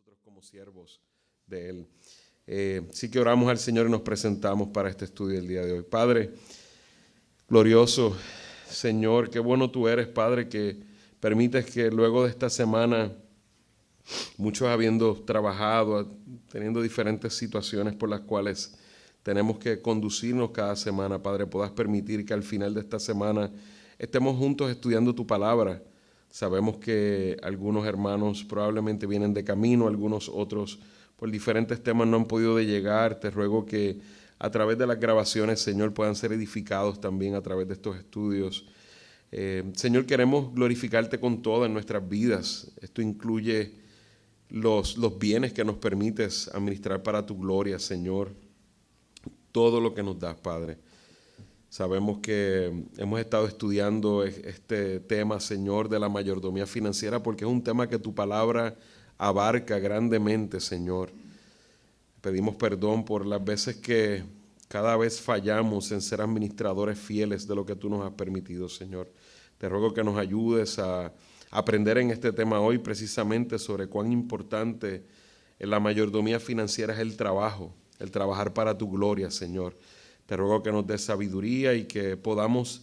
nosotros como siervos de Él. Sí que oramos al Señor y nos presentamos para este estudio del día de hoy. Padre, glorioso Señor, qué bueno tú eres, Padre, que permites que luego de esta semana, muchos habiendo trabajado, teniendo diferentes situaciones por las cuales tenemos que conducirnos cada semana, Padre, puedas permitir que al final de esta semana estemos juntos estudiando tu palabra. Sabemos que algunos hermanos probablemente vienen de camino, algunos otros por diferentes temas no han podido llegar. Te ruego que a través de las grabaciones, Señor, puedan ser edificados también a través de estos estudios. Señor, queremos glorificarte con todo en nuestras vidas. Esto incluye los bienes que nos permites administrar para tu gloria, Señor. Todo lo que nos das, Padre. Sabemos que hemos estado estudiando este tema, Señor, de la mayordomía financiera, porque es un tema que tu palabra abarca grandemente, Señor. Pedimos perdón por las veces que cada vez fallamos en ser administradores fieles de lo que tú nos has permitido, Señor. Te ruego que nos ayudes a aprender en este tema hoy precisamente sobre cuán importante en la mayordomía financiera es el trabajar para tu gloria, Señor. Te ruego que nos des sabiduría y que podamos,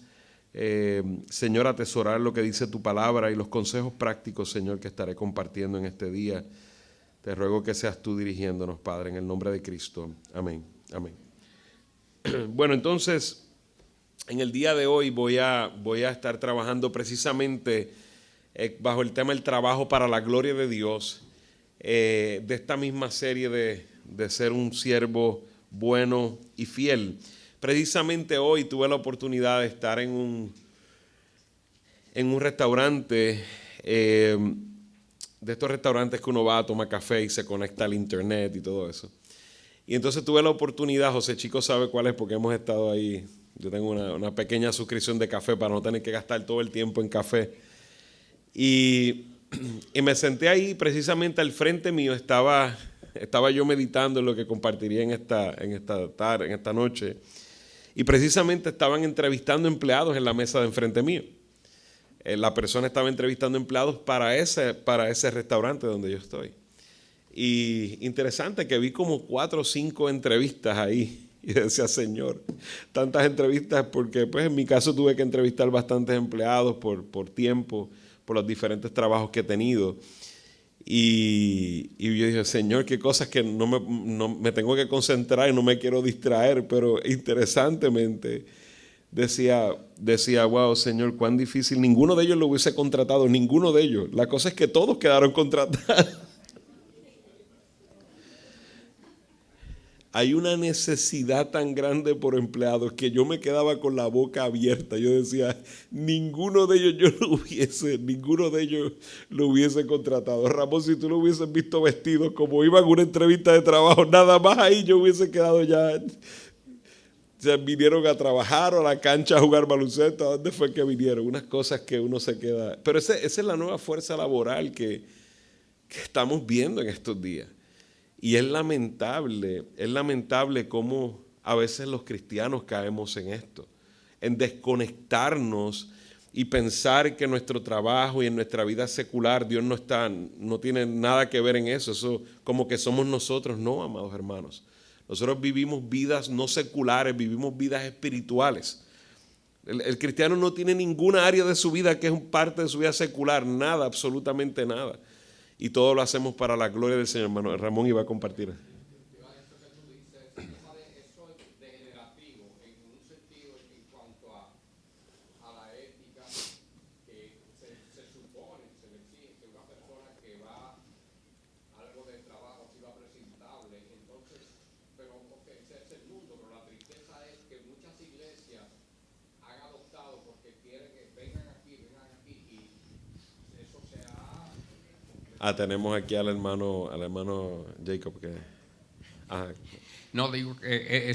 Señor, atesorar lo que dice tu palabra y los consejos prácticos, Señor, que estaré compartiendo en este día. Te ruego que seas tú dirigiéndonos, Padre, en el nombre de Cristo. Amén. Amén. Bueno, entonces, en el día de hoy voy a estar trabajando precisamente bajo el tema del trabajo para la gloria de Dios, de esta misma serie de ser un siervo bueno y fiel. Precisamente hoy tuve la oportunidad de estar en un restaurante, de estos restaurantes que uno va a tomar café y se conecta al internet y todo eso. Y entonces tuve la oportunidad, José Chico sabe cuál es porque hemos estado ahí. Yo tengo una pequeña suscripción de café para no tener que gastar todo el tiempo en café. Y me senté ahí, precisamente al frente mío estaba yo meditando en lo que compartiría en esta noche. Y precisamente estaban entrevistando empleados en la mesa de enfrente mío. La persona estaba entrevistando empleados para ese restaurante donde yo estoy. Y interesante que vi como 4 o 5 entrevistas ahí. Y decía, Señor, tantas entrevistas porque pues en mi caso tuve que entrevistar bastantes empleados por tiempo, por los diferentes trabajos que he tenido. Y yo dije, Señor, qué cosas que no me tengo que concentrar y no me quiero distraer, pero interesantemente decía, wow, Señor, cuán difícil, ninguno de ellos lo hubiese contratado, ninguno de ellos. La cosa es que todos quedaron contratados. Hay una necesidad tan grande por empleados que yo me quedaba con la boca abierta. Yo decía, ninguno de ellos lo hubiese contratado. Ramón, si tú lo hubieses visto vestido como iba en una entrevista de trabajo, nada más ahí yo hubiese quedado ya. O sea, vinieron a trabajar o a la cancha a jugar baloncesto. ¿A dónde fue que vinieron? Unas cosas que uno se queda. Pero esa es la nueva fuerza laboral que estamos viendo en estos días. Y es lamentable cómo a veces los cristianos caemos en esto, en desconectarnos y pensar que nuestro trabajo y en nuestra vida secular Dios no tiene nada que ver en eso. Eso como que somos nosotros. No, amados hermanos. Nosotros vivimos vidas no seculares, vivimos vidas espirituales. El cristiano no tiene ninguna área de su vida que es parte de su vida secular, nada, absolutamente nada. Y todo lo hacemos para la gloria del Señor. Hermano Ramón iba a compartir. Tenemos aquí al hermano Jacob que... Ajá. No, digo que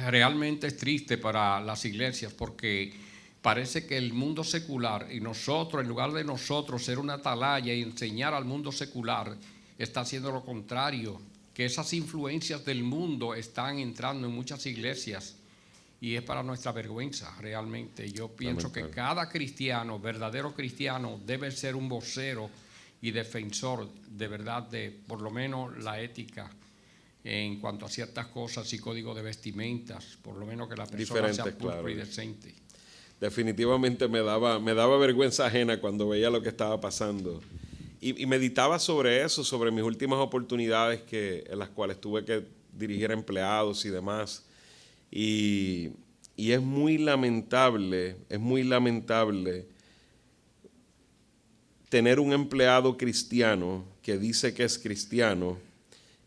realmente es triste para las iglesias porque parece que el mundo secular y nosotros, en lugar de nosotros ser una atalaya y enseñar al mundo secular, está haciendo lo contrario, que esas influencias del mundo están entrando en muchas iglesias y es para nuestra vergüenza realmente. Yo pienso que cada cristiano, verdadero cristiano, debe ser un vocero y defensor de verdad de por lo menos la ética en cuanto a ciertas cosas y código de vestimentas, por lo menos que la persona sea pulcra y decente. Definitivamente me daba vergüenza ajena cuando veía lo que estaba pasando. Y meditaba sobre eso, sobre mis últimas oportunidades en las cuales tuve que dirigir empleados y demás. Y es muy lamentable tener un empleado cristiano que dice que es cristiano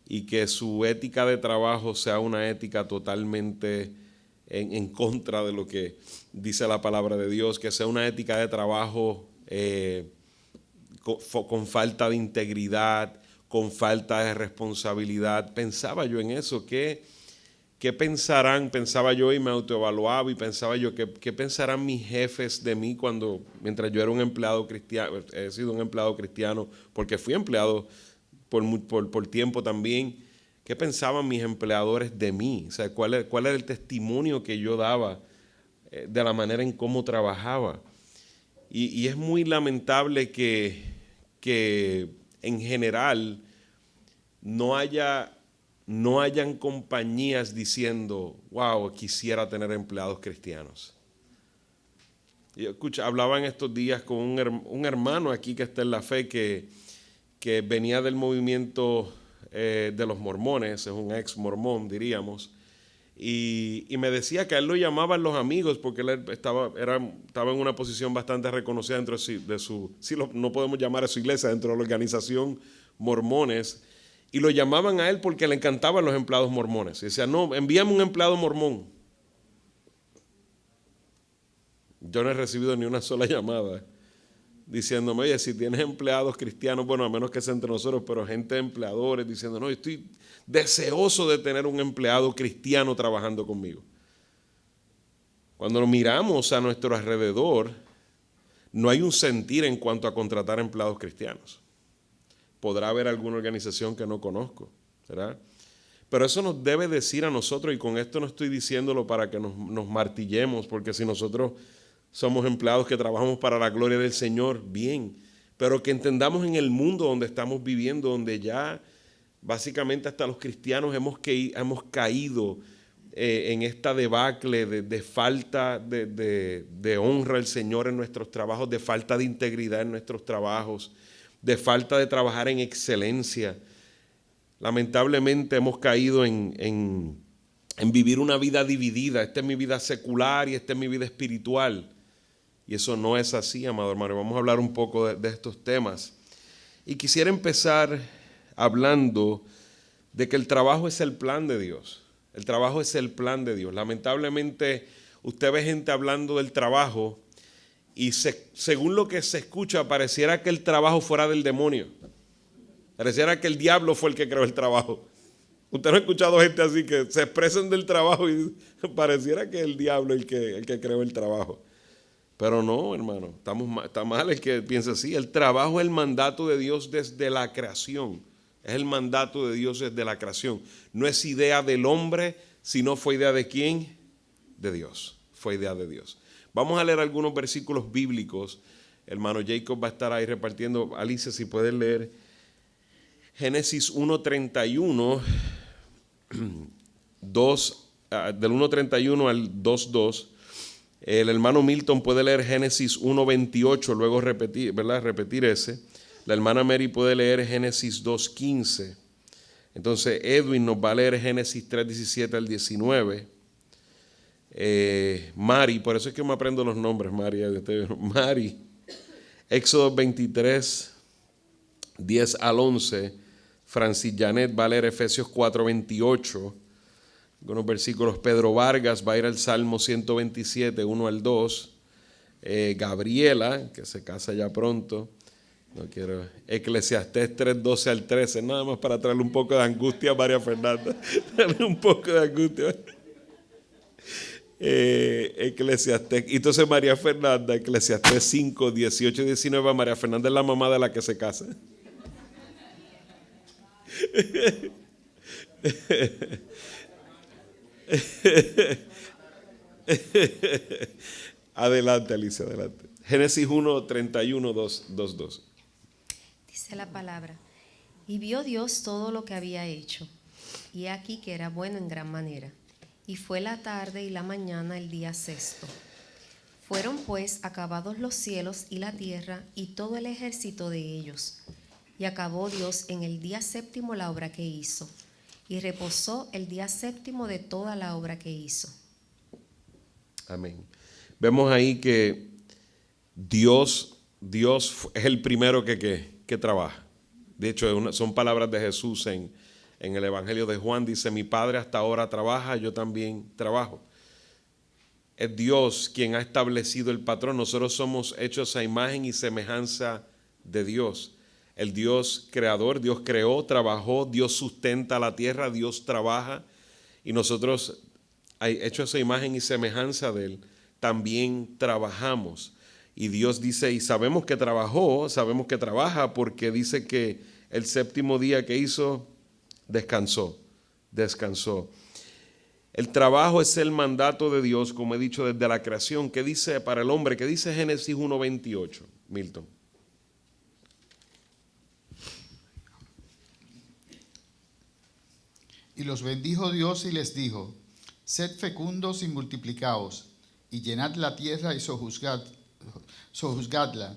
y que su ética de trabajo sea una ética totalmente en contra de lo que dice la palabra de Dios, que sea una ética de trabajo con falta de integridad, con falta de responsabilidad. Pensaba yo en eso, ¿qué pensarán? Pensaba yo y me autoevaluaba y pensaba yo, ¿qué pensarán mis jefes de mí mientras yo era un empleado cristiano? He sido un empleado cristiano porque fui empleado por tiempo también. ¿Qué pensaban mis empleadores de mí? O sea, ¿cuál era el testimonio que yo daba de la manera en cómo trabajaba? Y es muy lamentable que en general no hayan compañías diciendo, wow, quisiera tener empleados cristianos. Yo hablaba en estos días con un hermano aquí que está en la fe que venía del movimiento de los mormones, es un ex mormón, diríamos, y me decía que a él lo llamaban los amigos porque él estaba en una posición bastante reconocida dentro de su no podemos llamar a su iglesia, dentro de la organización mormones, y lo llamaban a él porque le encantaban los empleados mormones. Y decía, no, envíame un empleado mormón. Yo no he recibido ni una sola llamada diciéndome, oye, si tienes empleados cristianos, bueno, a menos que sea entre nosotros, pero gente de empleadores diciendo, no, yo estoy deseoso de tener un empleado cristiano trabajando conmigo. Cuando lo miramos a nuestro alrededor, no hay un sentir en cuanto a contratar empleados cristianos. Podrá haber alguna organización que no conozco, ¿verdad? Pero eso nos debe decir a nosotros, y con esto no estoy diciéndolo para que nos martillemos, porque si nosotros somos empleados que trabajamos para la gloria del Señor, bien, pero que entendamos en el mundo donde estamos viviendo, donde ya básicamente hasta los cristianos hemos caído en esta debacle de falta de honra al Señor en nuestros trabajos, de falta de integridad en nuestros trabajos, de falta de trabajar en excelencia. Lamentablemente hemos caído en vivir una vida dividida. Esta es mi vida secular y esta es mi vida espiritual. Y eso no es así, amado hermano. Vamos a hablar un poco de estos temas. Y quisiera empezar hablando de que el trabajo es el plan de Dios. El trabajo es el plan de Dios. Lamentablemente, usted ve gente hablando del trabajo y según lo que se escucha, pareciera que el trabajo fuera del demonio. Pareciera que el diablo fue el que creó el trabajo. Usted no ha escuchado gente así que se expresan del trabajo y pareciera que es el diablo el que creó el trabajo. Pero no, hermano, está mal el que piensa así. El trabajo es el mandato de Dios desde la creación. Es el mandato de Dios desde la creación. No es idea del hombre, sino fue idea de ¿quién? De Dios. Fue idea de Dios. Vamos a leer algunos versículos bíblicos. Hermano Jacob va a estar ahí repartiendo. Alicia, si puedes leer Génesis 1:31, del 1:31 al 2:2. El hermano Milton puede leer Génesis 1:28, luego repetir ese. La hermana Mary puede leer Génesis 2:15. Entonces Edwin nos va a leer Génesis 3:17 al 19. Mari, por eso es que me aprendo los nombres, Mari, Éxodo 23, 10 al 11. Francis Janet va a leer Efesios 4:28. Algunos versículos. Pedro Vargas va a ir al Salmo 127, 1 al 2. Gabriela, que se casa ya pronto, Eclesiastés 3, 12 al 13, nada más para traerle un poco de angustia a María Fernanda. Traerle un poco de angustia. Eclesiastés. Entonces María Fernanda, Eclesiastés 5, 18 y 19. María Fernanda es la mamá de la que se casa. Adelante, Alicia, adelante. Génesis 1, 31, 2, 2. Dice dice la palabra. Y vio Dios todo lo que había hecho, y aquí que era bueno en gran manera. Y fue la tarde y la mañana el día sexto. Fueron pues acabados los cielos y la tierra y todo el ejército de ellos. Y acabó Dios en el día séptimo la obra que hizo, y reposó el día séptimo de toda la obra que hizo. Amén. Vemos ahí que Dios es el primero que trabaja. De hecho, son palabras de Jesús en el Evangelio de Juan. Dice, mi Padre hasta ahora trabaja, yo también trabajo. Es Dios quien ha establecido el patrón. Nosotros somos hechos a imagen y semejanza de Dios. El Dios creador, Dios creó, trabajó, Dios sustenta la tierra, Dios trabaja. Y nosotros, hechos a imagen y semejanza de Él, también trabajamos. Y Dios dice, y sabemos que trabajó, sabemos que trabaja, porque dice que el séptimo día que hizo, descansó. El trabajo es el mandato de Dios, como he dicho, desde la creación. ¿Qué dice para el hombre? ¿Qué dice Génesis 1:28, Milton? Y los bendijo Dios y les dijo, sed fecundos y multiplicaos, y llenad la tierra y sojuzgadla,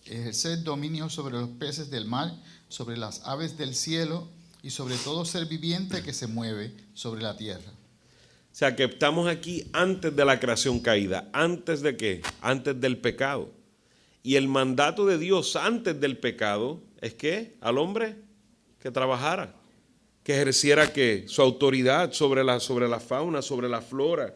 ejerced dominio sobre los peces del mar, sobre las aves del cielo, y sobre todo ser viviente que se mueve sobre la tierra. O sea que estamos aquí antes de la creación caída. ¿Antes de qué? Antes del pecado. Y el mandato de Dios antes del pecado es que al hombre que trabajara, que ejerciera que su autoridad sobre la fauna, sobre la flora,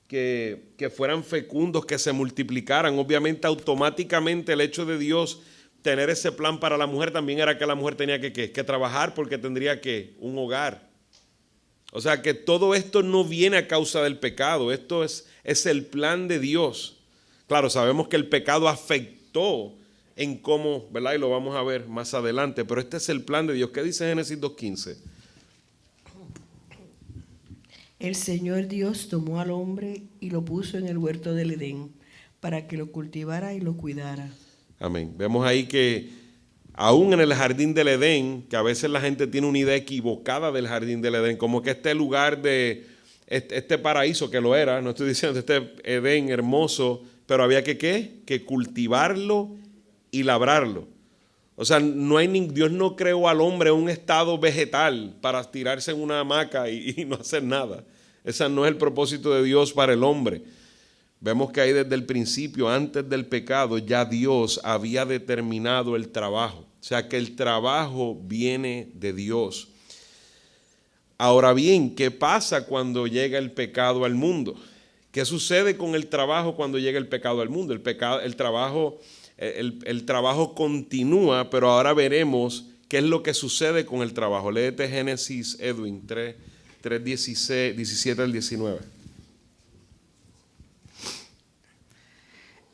que fueran fecundos, que se multiplicaran. Obviamente, automáticamente el hecho de Dios tener ese plan para la mujer también era que la mujer tenía que trabajar, porque tendría un hogar. O sea que todo esto no viene a causa del pecado, esto es el plan de Dios. Claro, sabemos que el pecado afectó en cómo, ¿verdad? Y lo vamos a ver más adelante, pero este es el plan de Dios. ¿Qué dice Génesis 2:15? El Señor Dios tomó al hombre y lo puso en el huerto del Edén para que lo cultivara y lo cuidara. Amén. Vemos ahí que aún en el jardín del Edén, que a veces la gente tiene una idea equivocada del jardín del Edén, como que este lugar de este paraíso, que lo era, no estoy diciendo este Edén hermoso, pero había que cultivarlo y labrarlo. O sea, Dios no creó al hombre en un estado vegetal para tirarse en una hamaca y no hacer nada. Ese no es el propósito de Dios para el hombre. Vemos que ahí desde el principio, antes del pecado, ya Dios había determinado el trabajo. O sea que el trabajo viene de Dios. Ahora bien, ¿qué pasa cuando llega el pecado al mundo? ¿Qué sucede con el trabajo cuando llega el pecado al mundo? El trabajo continúa, pero ahora veremos qué es lo que sucede con el trabajo. Léete Génesis, Edwin, 3:17 al 19.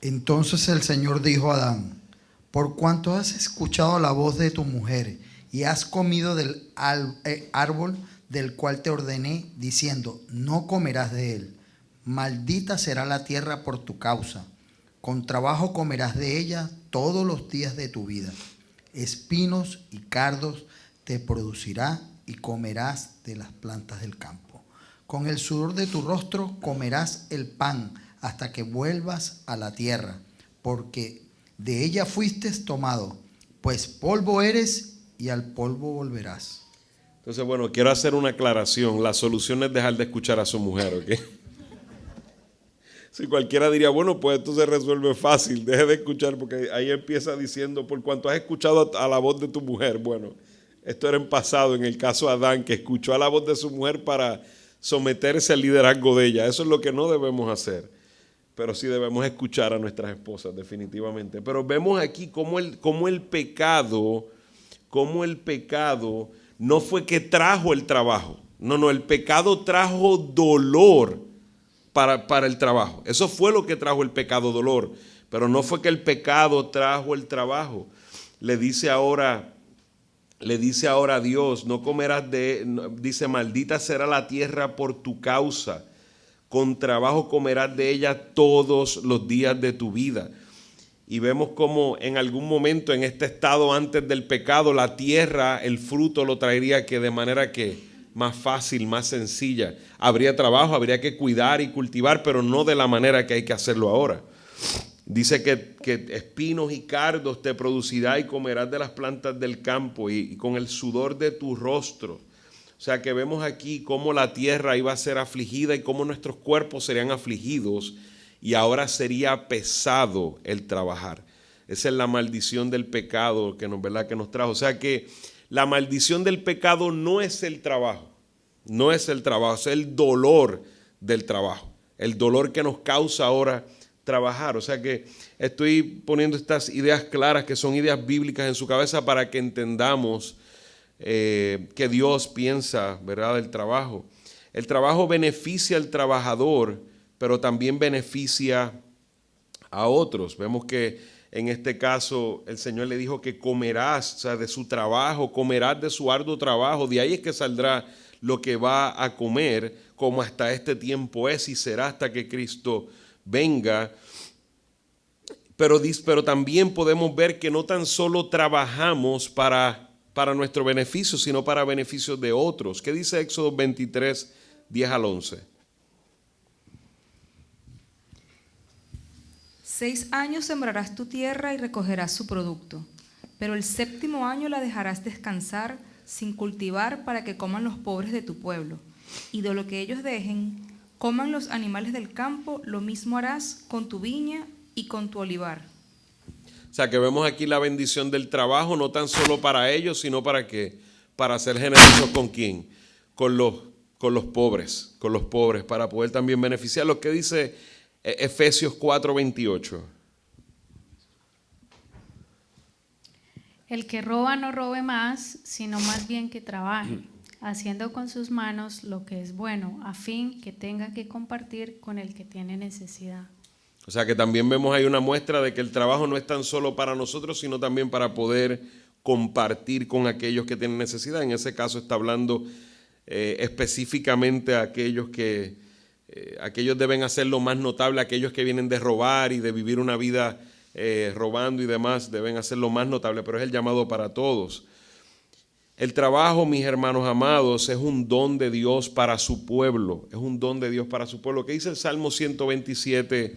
Entonces el Señor dijo a Adán, por cuanto has escuchado la voz de tu mujer y has comido del árbol del cual te ordené, diciendo, no comerás de él, maldita será la tierra por tu causa, con trabajo comerás de ella todos los días de tu vida, espinos y cardos te producirá y comerás de las plantas del campo. Con el sudor de tu rostro comerás el pan, hasta que vuelvas a la tierra, porque de ella fuiste tomado, pues polvo eres y al polvo volverás. Entonces, bueno, quiero hacer una aclaración. La solución es dejar de escuchar a su mujer, ¿ok? Si cualquiera diría, bueno, pues esto se resuelve fácil, deje de escuchar, porque ahí empieza diciendo, por cuanto has escuchado a la voz de tu mujer. Bueno, esto era en pasado, en el caso de Adán, que escuchó a la voz de su mujer para someterse al liderazgo de ella. Eso es lo que no debemos hacer. Pero sí debemos escuchar a nuestras esposas, definitivamente. Pero vemos aquí cómo el pecado no fue que trajo el trabajo. No, el pecado trajo dolor para el trabajo. Eso fue lo que trajo el pecado, dolor. Pero no fue que el pecado trajo el trabajo. Le dice ahora a Dios, no comerás dice, maldita será la tierra por tu causa. Con trabajo comerás de ella todos los días de tu vida. y vemos como en algún momento en este estado antes del pecado, la tierra, el fruto lo traería que de manera que más fácil, más sencilla. Habría trabajo, habría que cuidar y cultivar, pero no de la manera que hay que hacerlo ahora. Dice que espinos y cardos te producirá y comerás de las plantas del campo y con el sudor de tu rostro. O sea que vemos aquí cómo la tierra iba a ser afligida y cómo nuestros cuerpos serían afligidos y ahora sería pesado el trabajar. Esa es la maldición del pecado que nos trajo. O sea que la maldición del pecado no es el trabajo, no es el trabajo, es el dolor del trabajo, el dolor que nos causa ahora trabajar. O sea que estoy poniendo estas ideas claras que son ideas bíblicas en su cabeza para que entendamos que Dios piensa, ¿verdad?, del trabajo. El trabajo beneficia al trabajador, pero también beneficia a otros. Vemos que en este caso el Señor le dijo que comerás, o sea, de su trabajo, comerás de su arduo trabajo, de ahí es que saldrá lo que va a comer, como hasta este tiempo es y será hasta que Cristo venga. Pero también podemos ver que no tan solo trabajamos para nuestro beneficio, sino para beneficio de otros. ¿Qué dice Éxodo 23, 10 al 11? 6 años sembrarás tu tierra y recogerás su producto, pero el 7º año la dejarás descansar sin cultivar para que coman los pobres de tu pueblo, y de lo que ellos dejen, coman los animales del campo, lo mismo harás con tu viña y con tu olivar. O sea que vemos aquí la bendición del trabajo, no tan solo para ellos, sino para ¿qué? Para ser generosos ¿con quién? Con los pobres, para poder también beneficiar. Lo que dice Efesios 4:28. El que roba no robe más, sino más bien que trabaje, haciendo con sus manos lo que es bueno, a fin que tenga que compartir con el que tiene necesidad. O sea que también vemos ahí una muestra de que el trabajo no es tan solo para nosotros, sino también para poder compartir con aquellos que tienen necesidad. En ese caso está hablando específicamente a aquellos que aquellos deben hacer lo más notable, aquellos que vienen de robar y de vivir una vida robando y demás, deben hacer lo más notable, pero es el llamado para todos. El trabajo, mis hermanos amados, es un don de Dios para su pueblo, es un don de Dios para su pueblo. ¿Qué dice el Salmo 127,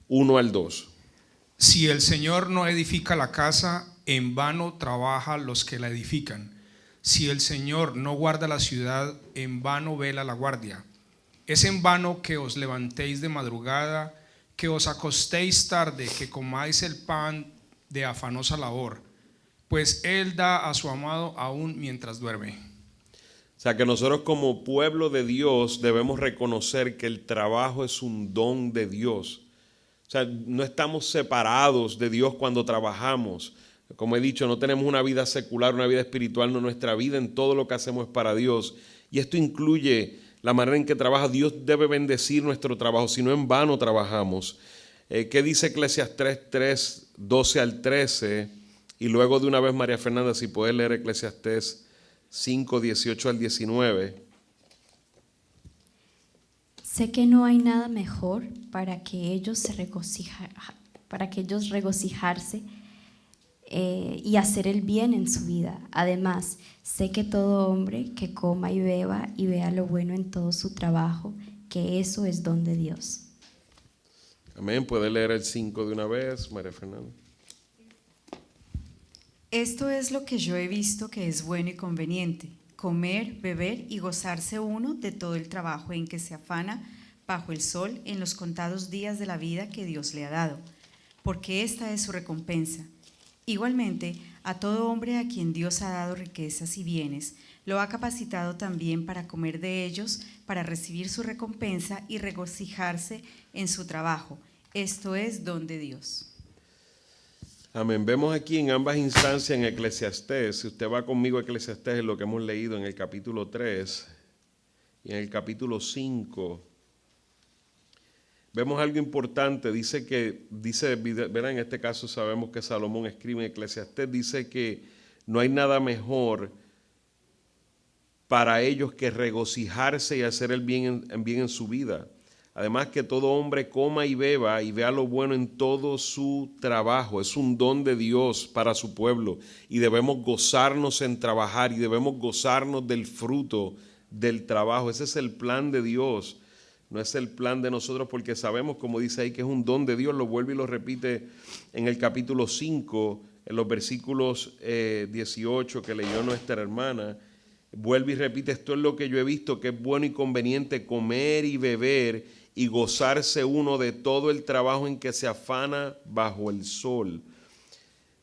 1 al 2? Si el Señor no edifica la casa, en vano trabajan los que la edifican. Si el Señor no guarda la ciudad, en vano vela la guardia. Es en vano que os levantéis de madrugada, que os acostéis tarde, que comáis el pan de afanosa labor, pues Él da a su amado aún mientras duerme. O sea que nosotros como pueblo de Dios debemos reconocer que el trabajo es un don de Dios. O sea, no estamos separados de Dios cuando trabajamos. Como he dicho, no tenemos una vida secular, una vida espiritual, no, nuestra vida en todo lo que hacemos es para Dios. Y esto incluye la manera en que trabaja. Dios debe bendecir nuestro trabajo, si no en vano trabajamos. ¿Qué dice Eclesiastés 3, 12 al 13? Y luego de una vez, María Fernanda, si puedes leer Eclesiastés 5, 18 al 19. Sé que no hay nada mejor para que ellos regocijarse y hacer el bien en su vida. Además, sé que todo hombre que coma y beba y vea lo bueno en todo su trabajo, que eso es don de Dios. Amén. ¿Puede leer el 5 de una vez, María Fernanda? Esto es lo que yo he visto que es bueno y conveniente: comer, beber y gozarse uno de todo el trabajo en que se afana bajo el sol en los contados días de la vida que Dios le ha dado, porque esta es su recompensa. Igualmente, a todo hombre a quien Dios ha dado riquezas y bienes, lo ha capacitado también para comer de ellos, para recibir su recompensa y regocijarse en su trabajo. Esto es don de Dios. Amén. Vemos aquí en ambas instancias en Eclesiastés, si usted va conmigo a Eclesiastés, lo que hemos leído en el capítulo 3 y en el capítulo 5, vemos algo importante. Dice, ¿verdad? En este caso sabemos que Salomón escribe en Eclesiastés, dice que no hay nada mejor para ellos que regocijarse y hacer el bien en su vida. Además que todo hombre coma y vea lo bueno en todo su trabajo. Es un don de Dios para su pueblo y debemos gozarnos en trabajar y debemos gozarnos del fruto del trabajo. Ese es el plan de Dios, no es el plan de nosotros, porque sabemos, como dice ahí, que es un don de Dios. Lo vuelve y lo repite en el capítulo 5, en los versículos 18 que leyó nuestra hermana. Vuelve y repite: esto es lo que yo he visto, que es bueno y conveniente comer y beber y gozarse uno de todo el trabajo en que se afana bajo el sol.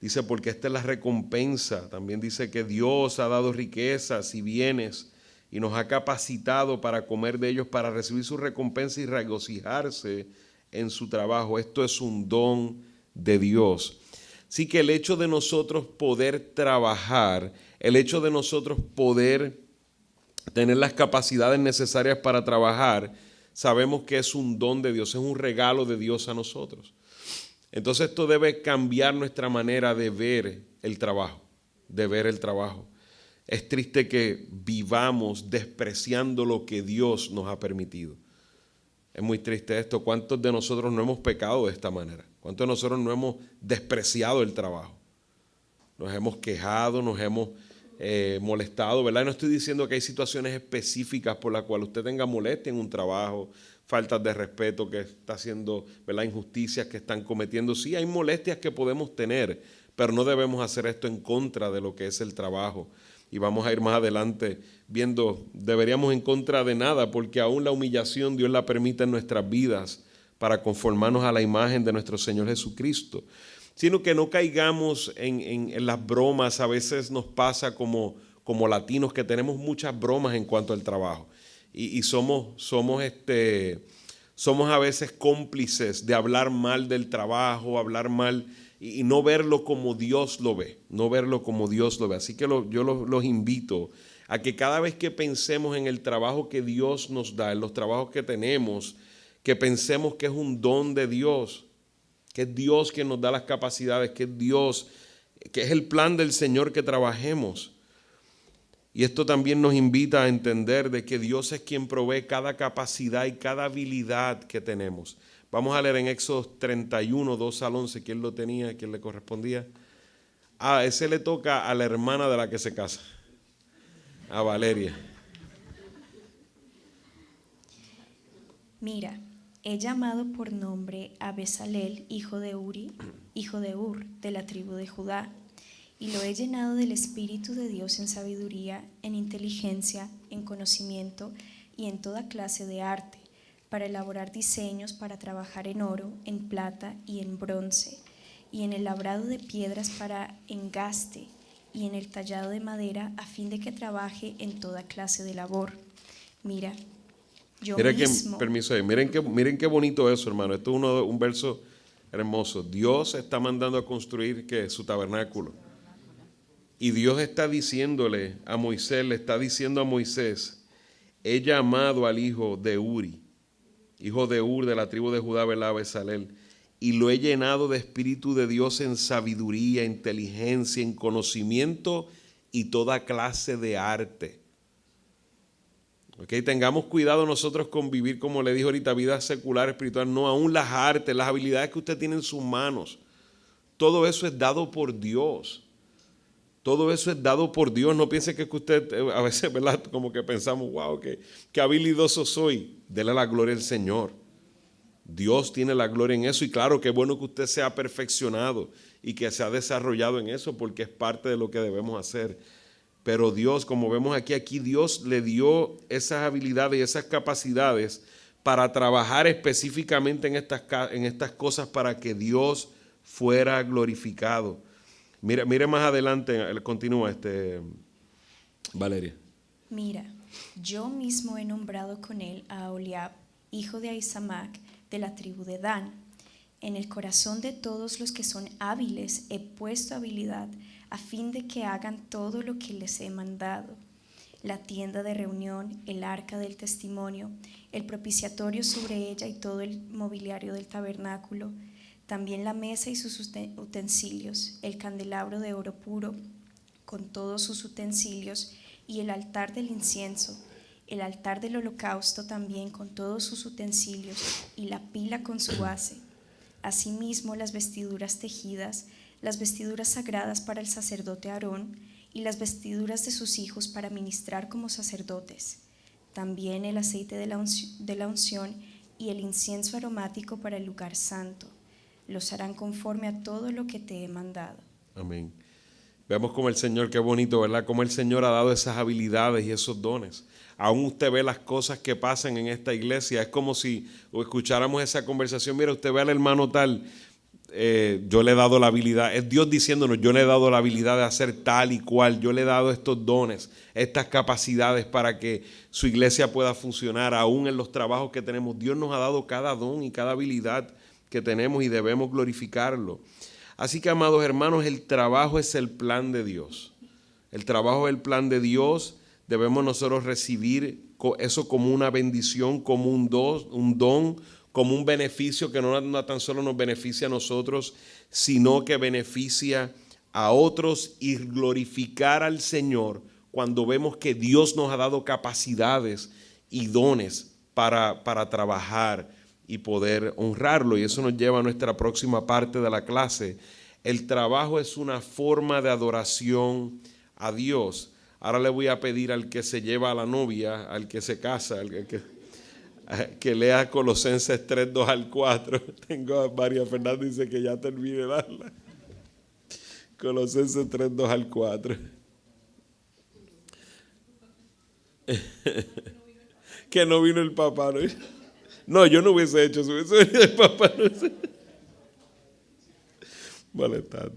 Dice, porque esta es la recompensa. También dice que Dios ha dado riquezas y bienes y nos ha capacitado para comer de ellos, para recibir su recompensa y regocijarse en su trabajo. Esto es un don de Dios. Así que el hecho de nosotros poder trabajar, el hecho de nosotros poder tener las capacidades necesarias para trabajar, sabemos que es un don de Dios, es un regalo de Dios a nosotros. Entonces esto debe cambiar nuestra manera de ver el trabajo, Es triste que vivamos despreciando lo que Dios nos ha permitido. Es muy triste esto. ¿Cuántos de nosotros no hemos pecado de esta manera? ¿Cuántos de nosotros no hemos despreciado el trabajo? Nos hemos quejado, nos hemos molestado, ¿verdad? Y no estoy diciendo que hay situaciones específicas por las cuales usted tenga molestia en un trabajo, faltas de respeto que está haciendo, ¿verdad? Injusticias que están cometiendo. Sí, hay molestias que podemos tener, pero no debemos hacer esto en contra de lo que es el trabajo. Y vamos a ir más adelante viendo, deberíamos en contra de nada, porque aún la humillación Dios la permite en nuestras vidas para conformarnos a la imagen de nuestro Señor Jesucristo. Sino que no caigamos en las bromas. A veces nos pasa como latinos que tenemos muchas bromas en cuanto al trabajo. Y somos a veces cómplices de hablar mal del trabajo, hablar mal y no verlo como Dios lo ve, Así que yo los invito a que cada vez que pensemos en el trabajo que Dios nos da, en los trabajos que tenemos, que pensemos que es un don de Dios, que es Dios quien nos da las capacidades, que es Dios, que es el plan del Señor que trabajemos. Y esto también nos invita a entender de que Dios es quien provee cada capacidad y cada habilidad que tenemos. Vamos a leer en Éxodo 31, 2 al 11. ¿Quién lo tenía? ¿Quién le correspondía? Ese le toca a la hermana de la que se casa, a Valeria. Mira, he llamado por nombre a Bezalel, hijo de Uri, hijo de Ur, de la tribu de Judá, y lo he llenado del Espíritu de Dios en sabiduría, en inteligencia, en conocimiento y en toda clase de arte, para elaborar diseños, para trabajar en oro, en plata y en bronce, y en el labrado de piedras para engaste, y en el tallado de madera, a fin de que trabaje en toda clase de labor. Mira, yo mismo... Permiso ahí. Miren qué bonito eso, hermano. Esto es un verso hermoso. Dios está mandando a construir su tabernáculo. Y Dios está diciéndole a Moisés, le está diciendo a Moisés: he llamado al hijo de Uri, hijo de Ur, de la tribu de Judá, Bezalel, y lo he llenado de Espíritu de Dios en sabiduría, inteligencia, en conocimiento y toda clase de arte. Tengamos cuidado nosotros con vivir, como le dije ahorita, vida secular, espiritual, no, aún las artes, las habilidades que usted tiene en sus manos. Todo eso es dado por Dios. Todo eso es dado por Dios. No piense que usted, a veces, ¿verdad? Como que pensamos, wow, qué habilidoso soy. Dele la gloria al Señor. Dios tiene la gloria en eso. Y claro, qué bueno que usted se ha perfeccionado y que se ha desarrollado en eso, porque es parte de lo que debemos hacer. Pero Dios, como vemos aquí Dios le dio esas habilidades y esas capacidades para trabajar específicamente en estas cosas para que Dios fuera glorificado. Mire más adelante, continúa Valeria. Mira, yo mismo he nombrado con él a Aholiab, hijo de Ahisamac, de la tribu de Dan. En el corazón de todos los que son hábiles he puesto habilidad, a fin de que hagan todo lo que les he mandado: la tienda de reunión, el arca del testimonio, el propiciatorio sobre ella y todo el mobiliario del tabernáculo, también la mesa y sus utensilios, el candelabro de oro puro con todos sus utensilios y el altar del incienso, el altar del holocausto también con todos sus utensilios y la pila con su base. Asimismo, las vestiduras tejidas, las vestiduras sagradas para el sacerdote Aarón y las vestiduras de sus hijos para ministrar como sacerdotes. También el aceite de la unción y el incienso aromático para el lugar santo. Los harán conforme a todo lo que te he mandado. Amén. Vemos como el Señor, qué bonito, ¿verdad? Como el Señor ha dado esas habilidades y esos dones. Aún usted ve las cosas que pasan en esta iglesia. Es como si escucháramos esa conversación. Mira, usted ve al hermano tal, yo le he dado la habilidad. Es Dios diciéndonos, yo le he dado la habilidad de hacer tal y cual. Yo le he dado estos dones, estas capacidades para que su iglesia pueda funcionar. Aún en los trabajos que tenemos, Dios nos ha dado cada don y cada habilidad que tenemos y debemos glorificarlo. Así que, amados hermanos, el trabajo es el plan de Dios. El trabajo es el plan de Dios. Debemos nosotros recibir eso como una bendición, como un don, como un beneficio que no tan solo nos beneficia a nosotros, sino que beneficia a otros, y glorificar al Señor cuando vemos que Dios nos ha dado capacidades y dones para trabajar y poder honrarlo. Y eso nos lleva a nuestra próxima parte de la clase. El trabajo es una forma de adoración a Dios. Ahora le voy a pedir al que se lleva a la novia, al que se casa, que lea Colosenses 3, 2 al 4. Tengo a María Fernanda, dice que ya termine de darla. Colosenses 3, 2 al 4. Que no vino el papá, ¿no? No, yo no hubiese hecho eso. Eso el papá no sé. Molestando.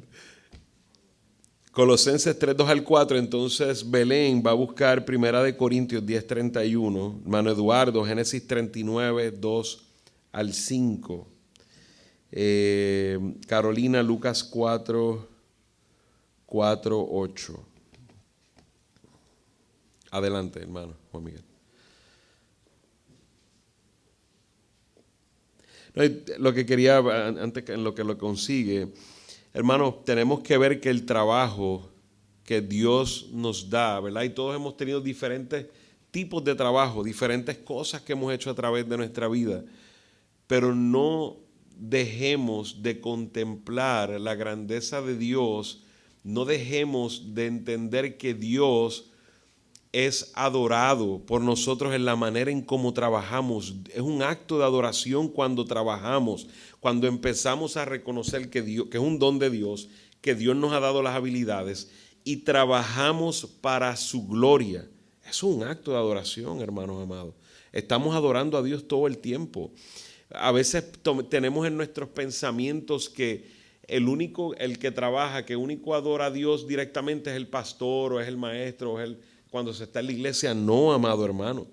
Colosenses 3, 2 al 4. Entonces Belén va a buscar 1 Corintios 10, 31. Hermano Eduardo, Génesis 39, 2 al 5. Carolina, Lucas 4, 8. Adelante, hermano Juan Miguel. Lo que quería, antes que en lo que lo consigue, hermanos, tenemos que ver que el trabajo que Dios nos da, ¿verdad? Y todos hemos tenido diferentes tipos de trabajo, diferentes cosas que hemos hecho a través de nuestra vida, pero no dejemos de contemplar la grandeza de Dios, no dejemos de entender que Dios es adorado por nosotros en la manera en cómo trabajamos. Es un acto de adoración cuando trabajamos, cuando empezamos a reconocer que Dios, que es un don de Dios, que Dios nos ha dado las habilidades y trabajamos para su gloria. Eso es un acto de adoración, hermanos amados. Estamos adorando a Dios todo el tiempo. A veces tenemos en nuestros pensamientos que el que trabaja, que único adora a Dios directamente es el pastor o es el maestro o es cuando se está en la iglesia. No, amado hermano.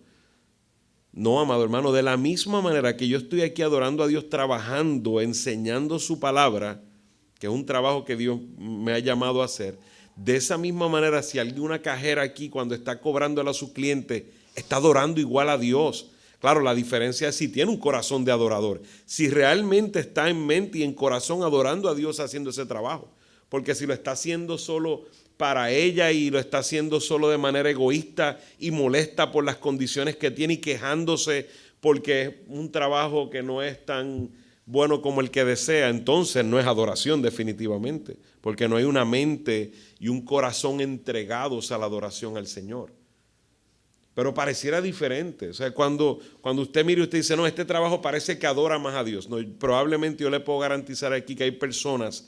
No, amado hermano. De la misma manera que yo estoy aquí adorando a Dios, trabajando, enseñando su palabra, que es un trabajo que Dios me ha llamado a hacer, de esa misma manera, si alguna cajera aquí cuando está cobrándole a su cliente está adorando igual a Dios. Claro, la diferencia es si tiene un corazón de adorador, si realmente está en mente y en corazón adorando a Dios haciendo ese trabajo. Porque si lo está haciendo solo para ella y lo está haciendo solo de manera egoísta y molesta por las condiciones que tiene y quejándose porque es un trabajo que no es tan bueno como el que desea, entonces no es adoración definitivamente, porque no hay una mente y un corazón entregados a la adoración al Señor. Pero pareciera diferente. O sea, cuando usted mire y usted dice, no, este trabajo parece que adora más a Dios. No, probablemente yo le puedo garantizar aquí que hay personas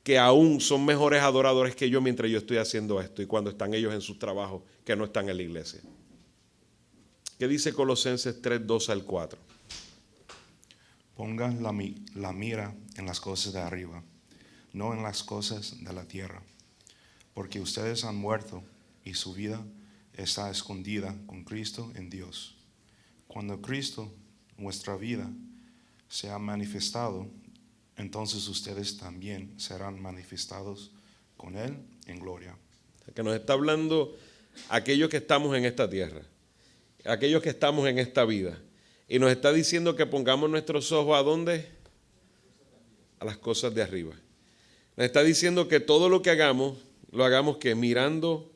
que aún son mejores adoradores que yo mientras yo estoy haciendo esto y cuando están ellos en sus trabajos que no están en la iglesia. ¿Qué dice Colosenses 3, 2 al 4? Pongan la mira en las cosas de arriba, no en las cosas de la tierra, porque ustedes han muerto y su vida está escondida con Cristo en Dios. Cuando Cristo, nuestra vida, se ha manifestado, entonces ustedes también serán manifestados con Él en gloria. Que nos está hablando aquellos que estamos en esta tierra, aquellos que estamos en esta vida, y nos está diciendo que pongamos nuestros ojos ¿a dónde? A las cosas de arriba. Nos está diciendo que todo lo que hagamos, lo hagamos que mirando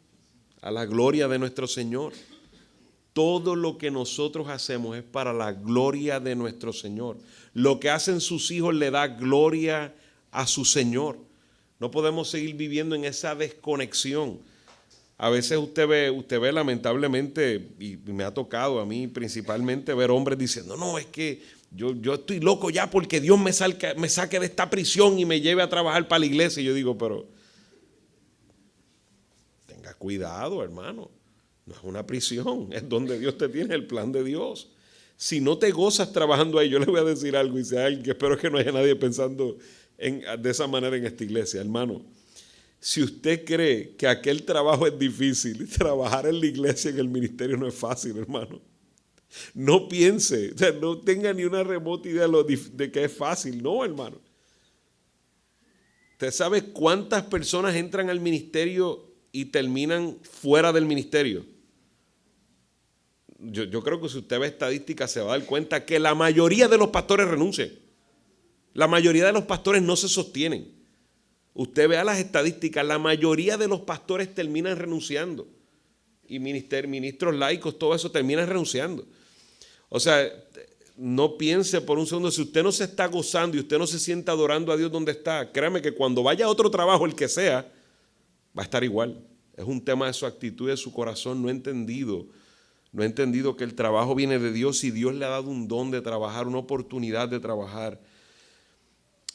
a la gloria de nuestro Señor. todo lo que nosotros hacemos es para la gloria de nuestro Señor. Lo que hacen sus hijos le da gloria a su Señor. No podemos seguir viviendo en esa desconexión. A veces usted ve lamentablemente, y me ha tocado a mí principalmente ver hombres diciendo, no, es que yo estoy loco ya porque Dios me saque de esta prisión y me lleve a trabajar para la iglesia. Y yo digo, pero tenga cuidado, hermano. No es una prisión, es donde Dios te tiene, el plan de Dios. Si no te gozas trabajando ahí, yo le voy a decir algo, y si hay alguien, que espero que no haya nadie pensando de esa manera en esta iglesia, hermano. Si usted cree que aquel trabajo es difícil, trabajar en la iglesia, en el ministerio no es fácil, hermano. No piense, o sea, no tenga ni una remota idea de que es fácil. No, hermano. ¿Usted sabe cuántas personas entran al ministerio y terminan fuera del ministerio? Yo creo que si usted ve estadísticas se va a dar cuenta que la mayoría de los pastores renuncian. La mayoría de los pastores no se sostienen. Usted vea las estadísticas, la mayoría de los pastores terminan renunciando. Y ministros laicos, todo eso terminan renunciando. O sea, no piense por un segundo, si usted no se está gozando y usted no se sienta adorando a Dios donde está, créame que cuando vaya a otro trabajo, el que sea, va a estar igual. Es un tema de su actitud, de su corazón. No he entendido que el trabajo viene de Dios y Dios le ha dado un don de trabajar, una oportunidad de trabajar.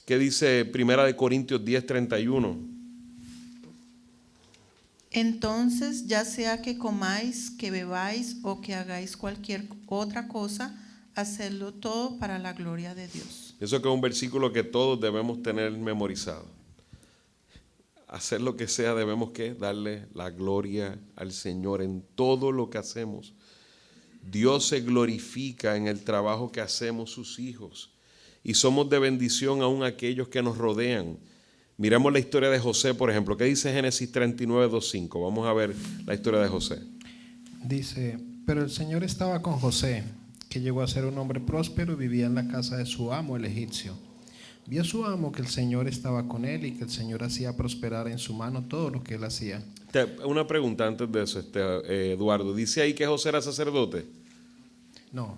¿Qué dice 1 Corintios 10:31? Entonces, ya sea que comáis, que bebáis o que hagáis cualquier otra cosa, hacedlo todo para la gloria de Dios. Eso que es un versículo que todos debemos tener memorizado. Hacer lo que sea, debemos ¿qué? Darle la gloria al Señor en todo lo que hacemos. Dios se glorifica en el trabajo que hacemos sus hijos y somos de bendición aún a aquellos que nos rodean. Miremos la historia de José, por ejemplo. ¿Qué dice Génesis 39:2-5? Vamos a ver la historia de José. Dice, pero el Señor estaba con José, que llegó a ser un hombre próspero y vivía en la casa de su amo, el egipcio. Vio su amo que el Señor estaba con él y que el Señor hacía prosperar en su mano todo lo que él hacía. Una pregunta antes de eso, Eduardo. ¿Dice ahí que José era sacerdote? No.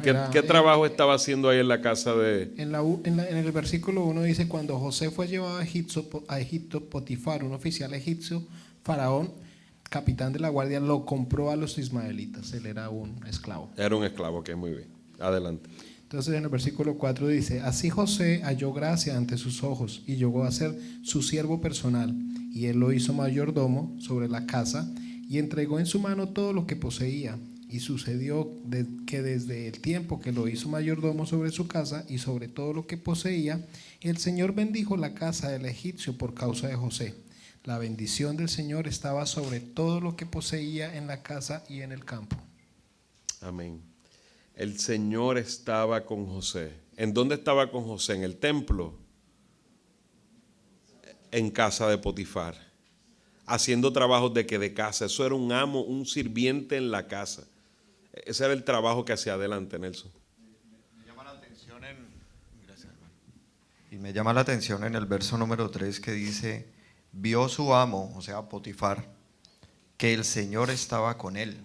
¿Qué trabajo estaba haciendo ahí en la casa de...? En el versículo 1 dice, cuando José fue llevado a Egipto, Potifar, un oficial egipcio, faraón, capitán de la guardia, lo compró a los ismaelitas. Él era un esclavo. Era un esclavo, que muy bien. Adelante. Entonces en el versículo 4 dice, así José halló gracia ante sus ojos y llegó a ser su siervo personal, y él lo hizo mayordomo sobre la casa y entregó en su mano todo lo que poseía. Y sucedió que desde el tiempo que lo hizo mayordomo sobre su casa y sobre todo lo que poseía, el Señor bendijo la casa del egipcio por causa de José. La bendición del Señor estaba sobre todo lo que poseía en la casa y en el campo. Amén. El Señor estaba con José. ¿En dónde estaba con José? ¿En el templo? En casa de Potifar. Haciendo trabajos de casa. Eso era un amo, un sirviente en la casa. Ese era el trabajo que hacía adelante, Nelson. Me llama la atención en el verso número 3 que dice, vio su amo, o sea, Potifar, que el Señor estaba con él.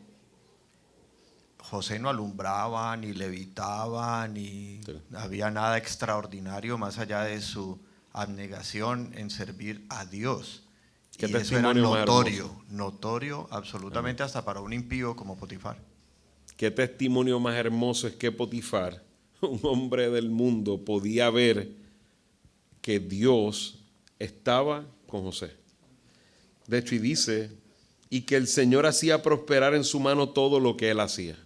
José no alumbraba, ni levitaba, ni había nada extraordinario más allá de su abnegación en servir a Dios. ¿Qué Y eso era testimonio más notorio absolutamente hasta para un impío como Potifar. Qué testimonio más hermoso es que Potifar, un hombre del mundo, podía ver que Dios estaba con José. De hecho, y dice, y que el Señor hacía prosperar en su mano todo lo que él hacía.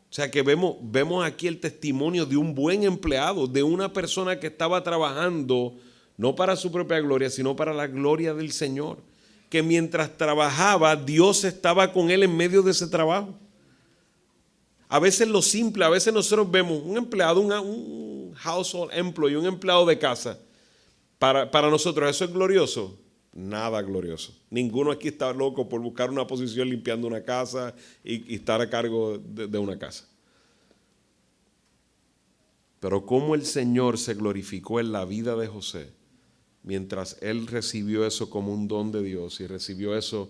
O sea que vemos aquí el testimonio de un buen empleado, de una persona que estaba trabajando no para su propia gloria, sino para la gloria del Señor. Que mientras trabajaba, Dios estaba con él en medio de ese trabajo. A veces lo simple, a veces nosotros vemos un empleado, un household employee, un empleado de casa. Para nosotros, ¿eso es glorioso? Nada glorioso. Ninguno aquí está loco por buscar una posición limpiando una casa y estar a cargo de una casa. Pero cómo el Señor se glorificó en la vida de José, mientras él recibió eso como un don de Dios y recibió eso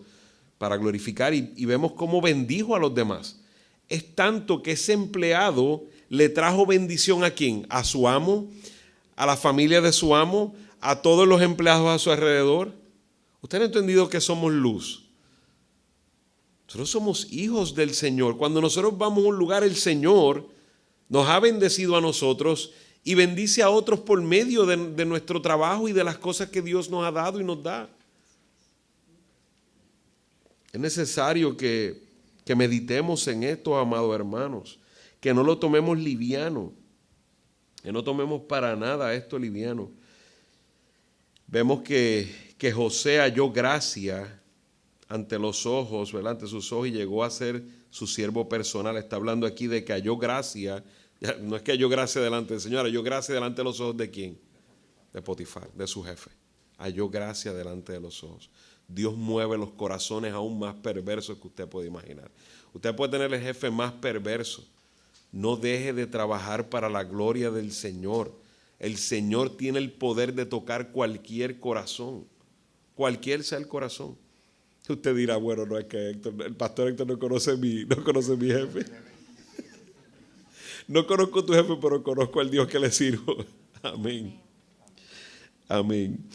para glorificar y vemos cómo bendijo a los demás. Es tanto que ese empleado le trajo bendición ¿a quién? A su amo, a la familia de su amo, a todos los empleados a su alrededor. Usted ha entendido que somos luz. Nosotros somos hijos del Señor. Cuando nosotros vamos a un lugar, el Señor nos ha bendecido a nosotros y bendice a otros por medio de nuestro trabajo y de las cosas que Dios nos ha dado y nos da. Es necesario que meditemos en esto, amados hermanos, que no lo tomemos liviano, que no tomemos para nada esto liviano. Vemos que José halló gracia ante los ojos, ¿verdad? Ante sus ojos, y llegó a ser su siervo personal. Está hablando aquí de que halló gracia. No es que halló gracia delante del Señor, halló gracia delante de los ojos ¿de quién? De Potifar, de su jefe. Halló gracia delante de los ojos. Dios mueve los corazones aún más perversos que usted puede imaginar. Usted puede tener el jefe más perverso. No deje de trabajar para la gloria del Señor. El Señor tiene el poder de tocar cualquier corazón, cualquier sea el corazón. Usted dirá, bueno, no es que el pastor Héctor no conoce mi jefe. No conozco tu jefe, pero conozco al Dios que le sirvo. Amén. Amén.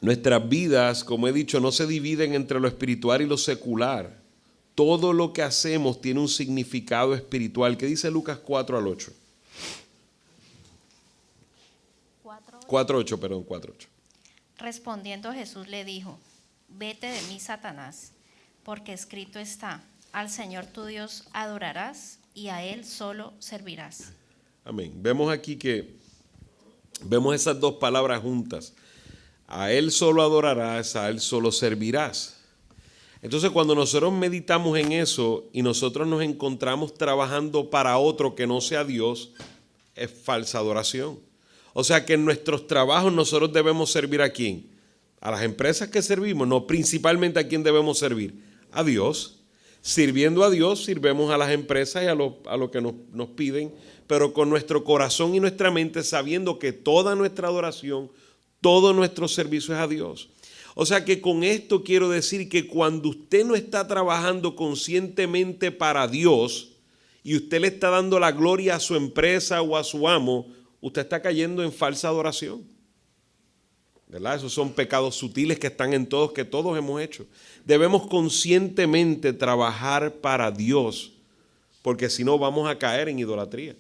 Nuestras vidas, como he dicho, no se dividen entre lo espiritual y lo secular. Todo lo que hacemos tiene un significado espiritual. ¿Qué dice Lucas 4 al 8? 4:8. Respondiendo Jesús le dijo: vete de mí, Satanás, porque escrito está: al Señor tu Dios adorarás y a Él solo servirás. Amén. Vemos aquí que vemos esas dos palabras juntas. A Él solo adorarás, a Él solo servirás. Entonces, cuando nosotros meditamos en eso y nosotros nos encontramos trabajando para otro que no sea Dios, es falsa adoración. O sea que en nuestros trabajos nosotros debemos servir ¿a quién? A las empresas que servimos, no, principalmente ¿a quién debemos servir? A Dios. Sirviendo a Dios, sirvemos a las empresas y a lo que nos piden, pero con nuestro corazón y nuestra mente sabiendo que toda nuestra adoración, todo nuestro servicio es a Dios. O sea que con esto quiero decir que cuando usted no está trabajando conscientemente para Dios y usted le está dando la gloria a su empresa o a su amo, usted está cayendo en falsa adoración. ¿Verdad? Esos son pecados sutiles que están en todos, que todos hemos hecho. Debemos conscientemente trabajar para Dios, porque si no vamos a caer en idolatría.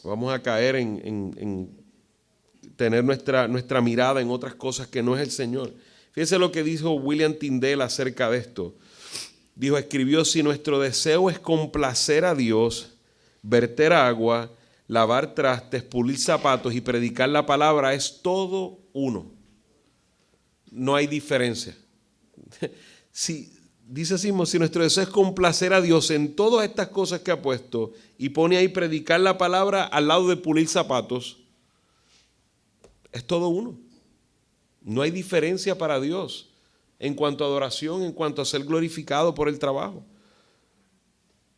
Vamos a caer en tener nuestra mirada en otras cosas que no es el Señor. Fíjense lo que dijo William Tyndale acerca de esto. Dijo, escribió: si nuestro deseo es complacer a Dios, verter agua, lavar trastes, pulir zapatos y predicar la palabra, es todo uno. No hay diferencia. Dice así, si nuestro deseo es complacer a Dios en todas estas cosas que ha puesto y pone ahí predicar la palabra al lado de pulir zapatos, es todo uno. No hay diferencia para Dios en cuanto a adoración, en cuanto a ser glorificado por el trabajo.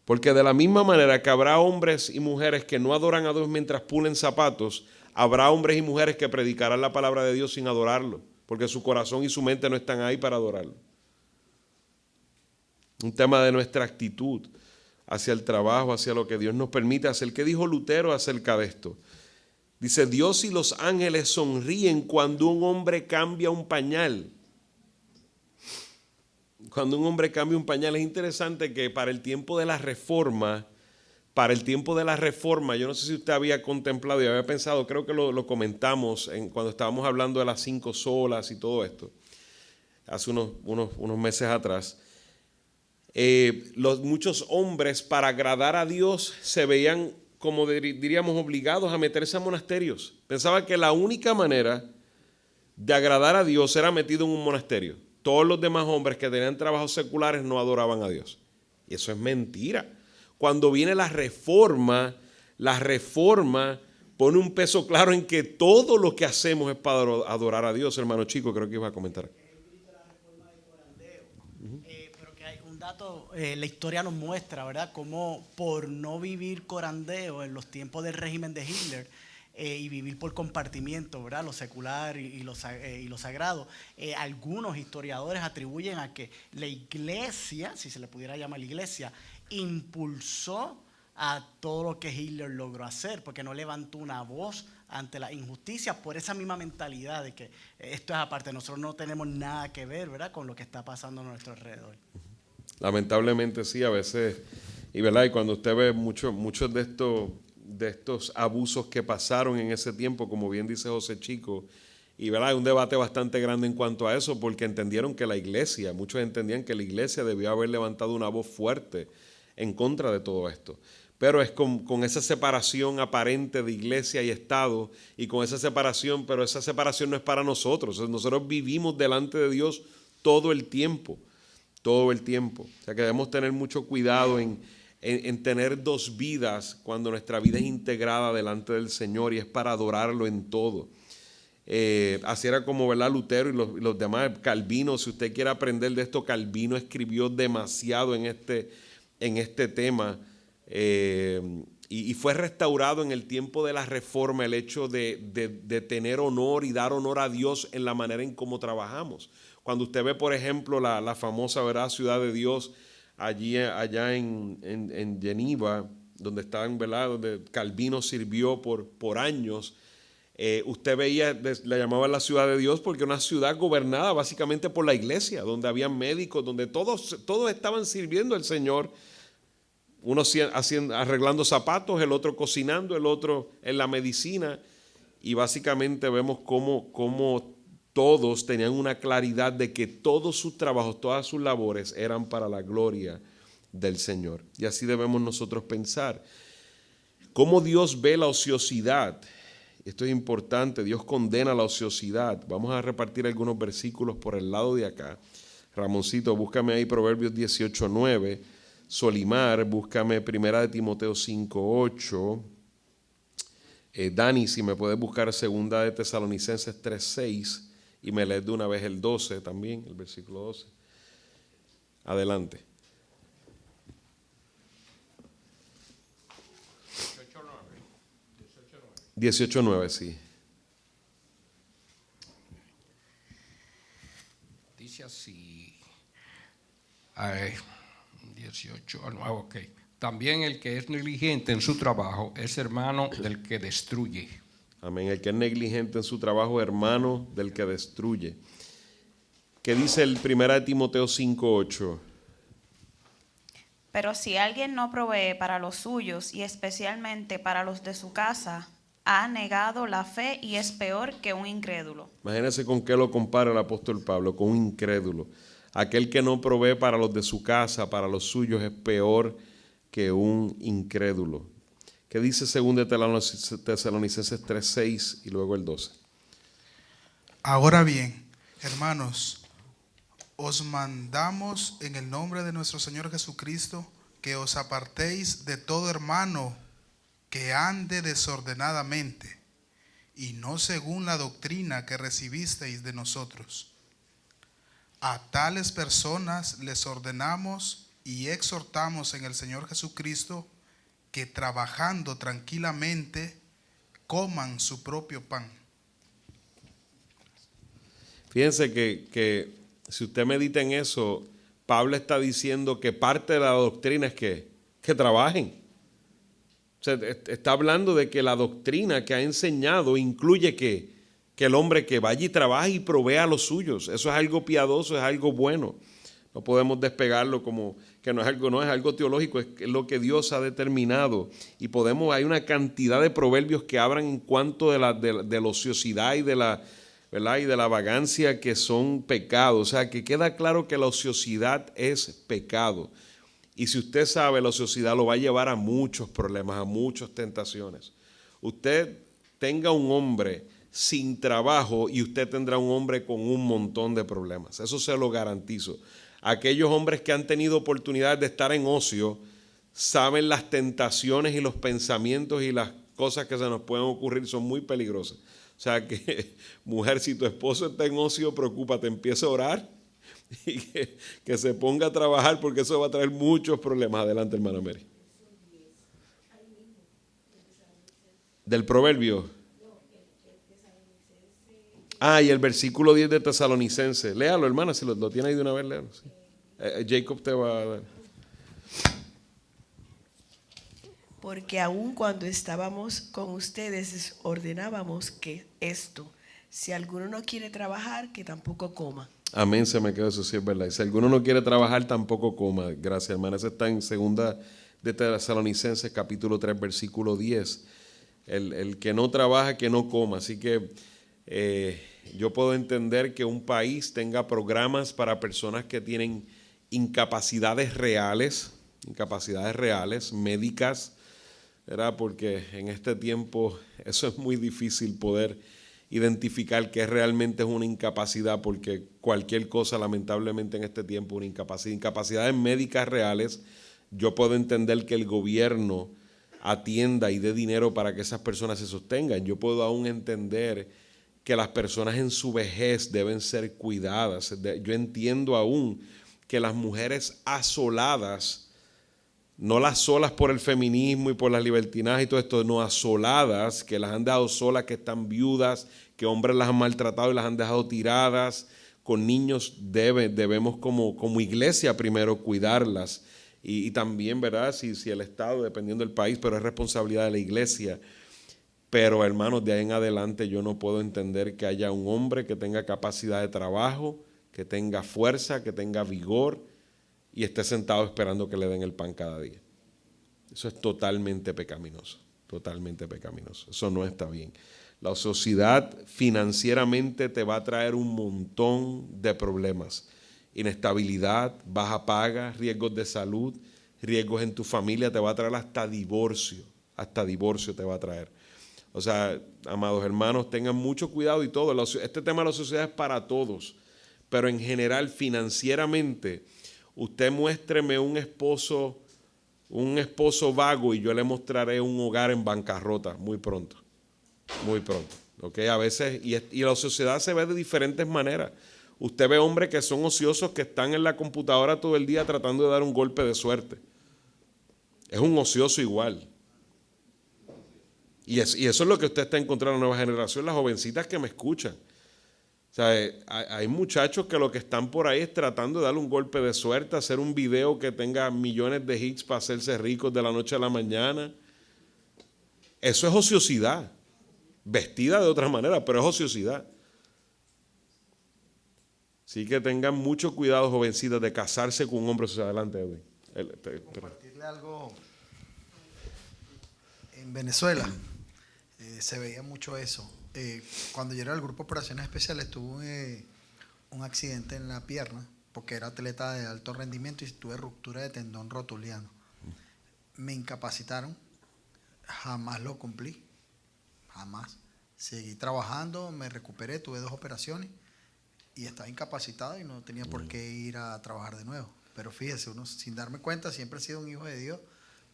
Porque de la misma manera que habrá hombres y mujeres que no adoran a Dios mientras pulen zapatos, habrá hombres y mujeres que predicarán la palabra de Dios sin adorarlo, porque su corazón y su mente no están ahí para adorarlo. Un tema de nuestra actitud hacia el trabajo, hacia lo que Dios nos permite hacer. ¿Qué dijo Lutero acerca de esto? Dice, Dios y los ángeles sonríen cuando un hombre cambia un pañal. Cuando un hombre cambia un pañal. Es interesante que para el tiempo de la reforma, yo no sé si usted había contemplado y había pensado, creo que lo comentamos cuando estábamos hablando de las 5 solas y todo esto, hace unos meses atrás. Muchos hombres, para agradar a Dios, se veían, como diríamos, obligados a meterse a monasterios. Pensaba que la única manera de agradar a Dios era metido en un monasterio. Todos los demás hombres que tenían trabajos seculares no adoraban a Dios. Y eso es mentira. Cuando viene la reforma pone un peso claro en que todo lo que hacemos es para adorar a Dios. Hermano Chico, creo que iba a comentar. Pero que hay un dato, la historia nos muestra, ¿verdad? Cómo por no vivir corandeo en los tiempos del régimen de Hitler, y vivir por compartimiento, ¿verdad? Lo secular y lo sagrado. Algunos historiadores atribuyen a que la iglesia, si se le pudiera llamar la iglesia, impulsó a todo lo que Hitler logró hacer, porque no levantó una voz ante la injusticia por esa misma mentalidad de que esto es aparte, nosotros no tenemos nada que ver, ¿verdad?, con lo que está pasando a nuestro alrededor. Lamentablemente sí, a veces, y verdad, y cuando usted ve muchos de estos abusos que pasaron en ese tiempo, como bien dice José Chico, y verdad, hay un debate bastante grande en cuanto a eso, porque entendieron que la iglesia, muchos entendían que la iglesia debió haber levantado una voz fuerte en contra de todo esto. Pero es con esa separación aparente de iglesia y Estado, y con esa separación, pero esa separación no es para nosotros. Nosotros vivimos delante de Dios todo el tiempo. O sea que debemos tener mucho cuidado en tener dos vidas cuando nuestra vida es integrada delante del Señor y es para adorarlo en todo. Así era como, ¿verdad?, Lutero y los demás. Calvino, si usted quiere aprender de esto, Calvino escribió demasiado en este tema. Y fue restaurado en el tiempo de la Reforma el hecho de tener honor y dar honor a Dios en la manera en cómo trabajamos. Cuando usted ve, por ejemplo, la famosa, ¿verdad?, Ciudad de Dios allá en Geneva, donde estaban, ¿verdad?, donde Calvino sirvió por años, usted veía, la llamaban la Ciudad de Dios porque era una ciudad gobernada básicamente por la iglesia, donde había médicos, donde todos estaban sirviendo al Señor. Uno arreglando zapatos, el otro cocinando, el otro en la medicina. Y básicamente vemos cómo todos tenían una claridad de que todos sus trabajos, todas sus labores eran para la gloria del Señor. Y así debemos nosotros pensar. ¿Cómo Dios ve la ociosidad? Esto es importante. Dios condena la ociosidad. Vamos a repartir algunos versículos por el lado de acá. Ramoncito, búscame ahí Proverbios 18:9. Solimar, búscame 1 Timoteo 5:8. Dani, si me puedes buscar 2 Tesalonicenses 3:6 y me lees de una vez el 12 también, el versículo 12. Adelante. 18:9, sí. Dice así. 18, ok. También el que es negligente en su trabajo es hermano del que destruye. Amén. El que es negligente en su trabajo, hermano del que destruye. ¿Qué dice el 1 Timoteo 5:8? Pero si alguien no provee para los suyos y especialmente para los de su casa, ha negado la fe y es peor que un incrédulo. Imagínense con qué lo compara el apóstol Pablo, con un incrédulo. Aquel que no provee para los de su casa, para los suyos, es peor que un incrédulo. ¿Qué dice 2 Tesalonicenses 3:6 y luego el 12? Ahora bien, hermanos, os mandamos en el nombre de nuestro Señor Jesucristo que os apartéis de todo hermano que ande desordenadamente y no según la doctrina que recibisteis de nosotros. A tales personas les ordenamos y exhortamos en el Señor Jesucristo que trabajando tranquilamente coman su propio pan. Fíjense que si usted medita en eso, Pablo está diciendo que parte de la doctrina es que trabajen. O sea, está hablando de que la doctrina que ha enseñado incluye que el hombre que vaya y trabaje y provea a los suyos. Eso es algo piadoso, es algo bueno. No podemos despegarlo como que no es algo teológico, es lo que Dios ha determinado. Y hay una cantidad de proverbios que hablan en cuanto de la ociosidad y de la, ¿verdad?, y de la vagancia, que son pecados. O sea, que queda claro que la ociosidad es pecado. Y si usted sabe, la ociosidad lo va a llevar a muchos problemas, a muchas tentaciones. Usted tenga un hombre sin trabajo y usted tendrá un hombre con un montón de problemas. Eso se lo garantizo. Aquellos hombres que han tenido oportunidad de estar en ocio saben las tentaciones y los pensamientos y las cosas que se nos pueden ocurrir son muy peligrosas. O sea que, mujer, si tu esposo está en ocio, preocúpate, empieza a orar y que se ponga a trabajar, porque eso va a traer muchos problemas. Adelante, hermana Mary. Del proverbio. Y el versículo 10 de Tesalonicenses. Léalo, hermana, si lo tiene ahí de una vez, léalo. Sí. Jacob te va a dar. Porque aun cuando estábamos con ustedes ordenábamos que esto, si alguno no quiere trabajar, que tampoco coma. Amén, se me quedó, eso sí es verdad. Si alguno no quiere trabajar, tampoco coma. Gracias, hermana. Eso está en segunda de Tesalonicenses, capítulo 3, versículo 10. El que no trabaja, que no coma. Así que yo puedo entender que un país tenga programas para personas que tienen incapacidades reales, médicas, ¿verdad? Porque en este tiempo eso es muy difícil poder identificar qué realmente es una incapacidad, porque cualquier cosa lamentablemente en este tiempo es una incapacidad. Incapacidades médicas reales, yo puedo entender que el gobierno atienda y dé dinero para que esas personas se sostengan. Yo puedo aún entender que las personas en su vejez deben ser cuidadas. Yo entiendo aún que las mujeres asoladas, no las solas por el feminismo y por las libertinajes y todo esto, no, asoladas, que las han dejado solas, que están viudas, que hombres las han maltratado y las han dejado tiradas, con niños debemos como iglesia primero cuidarlas. Y también, ¿verdad? Si el Estado, dependiendo del país, pero es responsabilidad de la iglesia. Pero, hermanos, de ahí en adelante yo no puedo entender que haya un hombre que tenga capacidad de trabajo, que tenga fuerza, que tenga vigor y esté sentado esperando que le den el pan cada día. Eso es totalmente pecaminoso, totalmente pecaminoso. Eso no está bien. La sociedad financieramente te va a traer un montón de problemas. Inestabilidad, baja paga, riesgos de salud, riesgos en tu familia, te va a traer hasta divorcio te va a traer. O sea, amados hermanos, tengan mucho cuidado y todo. Este tema de la sociedad es para todos, pero en general financieramente, usted muéstreme un esposo vago y yo le mostraré un hogar en bancarrota muy pronto, ¿okay? A veces, y la sociedad se ve de diferentes maneras. Usted ve hombres que son ociosos, que están en la computadora todo el día tratando de dar un golpe de suerte. Es un ocioso igual. Y eso es lo que usted está encontrando en la nueva generación, las jovencitas que me escuchan. O sea, hay muchachos que lo que están por ahí es tratando de darle un golpe de suerte, hacer un video que tenga millones de hits para hacerse ricos de la noche a la mañana. Eso es ociosidad, vestida de otra manera, pero es ociosidad. Así que tengan mucho cuidado, jovencitas, de casarse con un hombre. Adelante, Edwin. Compartirle algo. En Venezuela se veía mucho eso. Cuando yo era del Grupo Operaciones Especiales tuve un accidente en la pierna porque era atleta de alto rendimiento y tuve ruptura de tendón rotuliano. Me incapacitaron, jamás lo cumplí, jamás. Seguí trabajando, me recuperé, tuve 2 operaciones y estaba incapacitado y no tenía por qué ir a trabajar de nuevo. Pero fíjese, uno sin darme cuenta siempre he sido un hijo de Dios,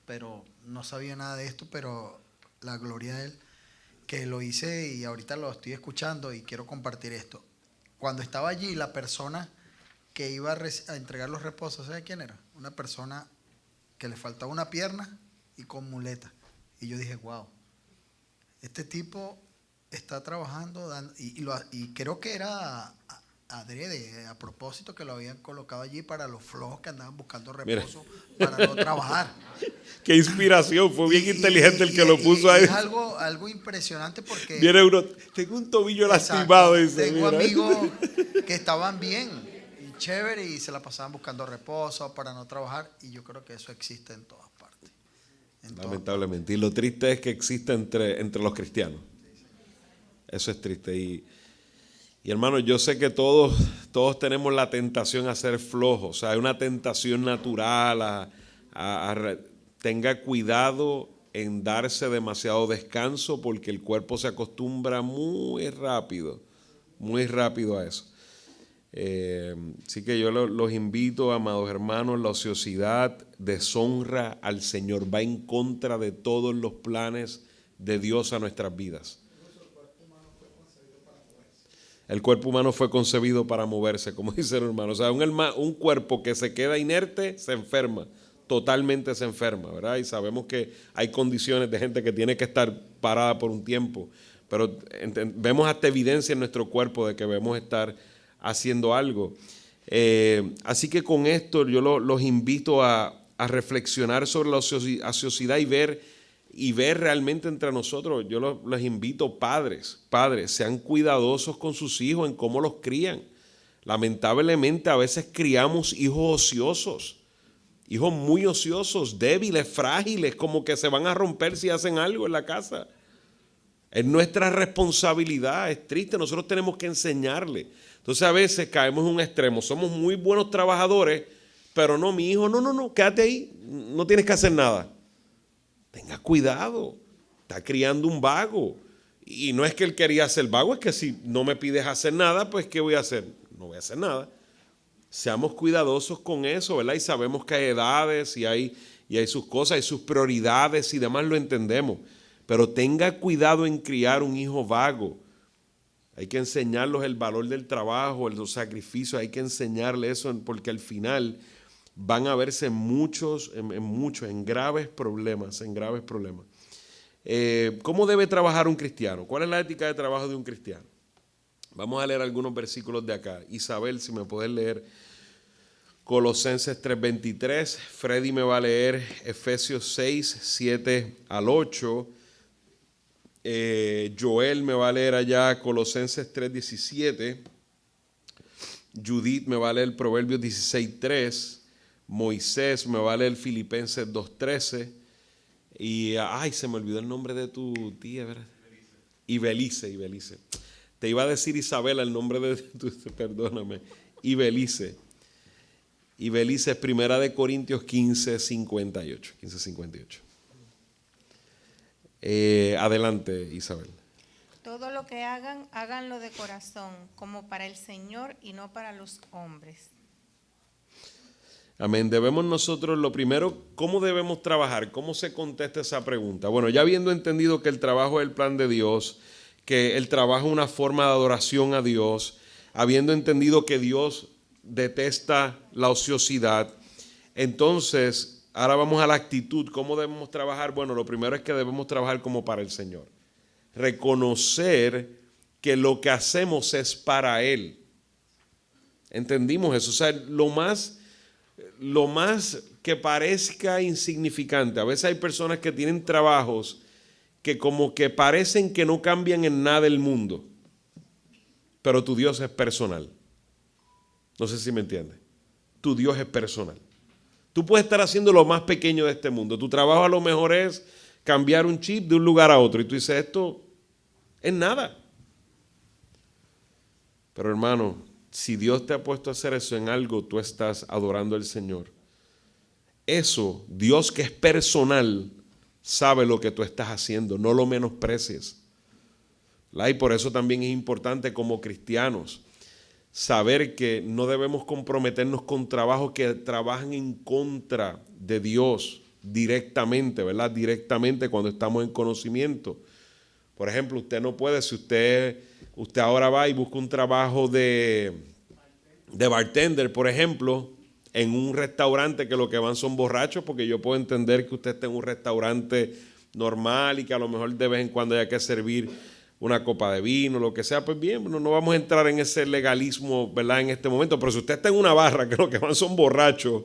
pero no sabía nada de esto, pero la gloria de Él, que lo hice y ahorita lo estoy escuchando y quiero compartir esto. Cuando estaba allí, la persona que iba a entregar los reposos, ¿sabe quién era? Una persona que le faltaba una pierna y con muleta. Y yo dije, wow, este tipo está trabajando y creo que era adrede, a propósito, que lo habían colocado allí para los flojos que andaban buscando reposo. Mira, para no trabajar. Qué inspiración, fue bien inteligente el que lo puso ahí. Es algo impresionante porque... Viene uno, tengo un tobillo lastimado. Dice, tengo amigos que estaban bien y chévere y se la pasaban buscando reposo para no trabajar, y yo creo que eso existe en todas partes. Lamentablemente. Y lo triste es que existe entre los cristianos. Eso es triste. Y hermano, yo sé que todos tenemos la tentación a ser flojos. O sea, hay una tentación natural tenga cuidado en darse demasiado descanso, porque el cuerpo se acostumbra muy rápido a eso. Así que yo los invito, amados hermanos, la ociosidad deshonra al Señor, va en contra de todos los planes de Dios a nuestras vidas. El cuerpo humano fue concebido para moverse, como dice el hermano. O sea, un cuerpo que se queda inerte se enferma, totalmente se enferma, ¿verdad? Y sabemos que hay condiciones de gente que tiene que estar parada por un tiempo. pero vemos hasta evidencia en nuestro cuerpo de que debemos estar haciendo algo. Así que con esto yo los invito a reflexionar sobre la ociosidad y ver realmente entre nosotros. Yo los invito, padres, sean cuidadosos con sus hijos en cómo los crían. Lamentablemente a veces criamos hijos ociosos, hijos muy ociosos, débiles, frágiles, como que se van a romper si hacen algo en la casa. Es nuestra responsabilidad, es triste, nosotros tenemos que enseñarle. Entonces a veces caemos en un extremo, somos muy buenos trabajadores, pero no, mi hijo, no, quédate ahí, no tienes que hacer nada. Tenga cuidado, está criando un vago. Y no es que él quería ser vago, es que si no me pides hacer nada, pues ¿qué voy a hacer? No voy a hacer nada. Seamos cuidadosos con eso, ¿verdad? Y sabemos que hay edades y hay sus cosas y sus prioridades y demás, lo entendemos. Pero tenga cuidado en criar un hijo vago. Hay que enseñarlos el valor del trabajo, los sacrificios, hay que enseñarles eso porque al final van a verse en graves problemas, ¿Cómo debe trabajar un cristiano? ¿Cuál es la ética de trabajo de un cristiano? Vamos a leer algunos versículos de acá. Isabel, si me puedes leer Colosenses 3:23. Freddy me va a leer Efesios 6, 7-8. Joel me va a leer allá Colosenses 3:17. Judith me va a leer Proverbios 16:3. Moisés me va a leer Filipenses 2:13. Y, se me olvidó el nombre de tu tía, ¿verdad? Ibelice. Te iba a decir Isabela el nombre de tu, perdóname. Ibelice es 1 Corintios 15:58. Adelante, Isabel. Todo lo que hagan, háganlo de corazón, como para el Señor y no para los hombres. Amén. Debemos nosotros, lo primero, ¿cómo debemos trabajar? ¿Cómo se contesta esa pregunta? Bueno, ya habiendo entendido que el trabajo es el plan de Dios, que el trabajo es una forma de adoración a Dios, habiendo entendido que Dios detesta la ociosidad, entonces ahora vamos a la actitud. ¿Cómo debemos trabajar? Bueno, lo primero es que debemos trabajar como para el Señor. Reconocer que lo que hacemos es para Él. ¿Entendimos eso? O sea, lo más que parezca insignificante. A veces hay personas que tienen trabajos que como que parecen que no cambian en nada el mundo, pero tu Dios es personal. No sé si me entiendes. Tu Dios es personal. Tú puedes estar haciendo lo más pequeño de este mundo. Tu trabajo a lo mejor es cambiar un chip de un lugar a otro y tú dices, esto es nada. Pero hermano, si Dios te ha puesto a hacer eso en algo, tú estás adorando al Señor. Eso, Dios que es personal, sabe lo que tú estás haciendo, no lo menosprecies. Y por eso también es importante como cristianos saber que no debemos comprometernos con trabajos que trabajan en contra de Dios directamente, ¿verdad? Directamente cuando estamos en conocimiento. Por ejemplo, usted no puede, si usted ahora va y busca un trabajo de bartender, por ejemplo, en un restaurante que lo que van son borrachos, porque yo puedo entender que usted esté en un restaurante normal y que a lo mejor de vez en cuando haya que servir una copa de vino, lo que sea, pues bien, no vamos a entrar en ese legalismo, ¿verdad? En este momento, pero si usted está en una barra que lo que van son borrachos,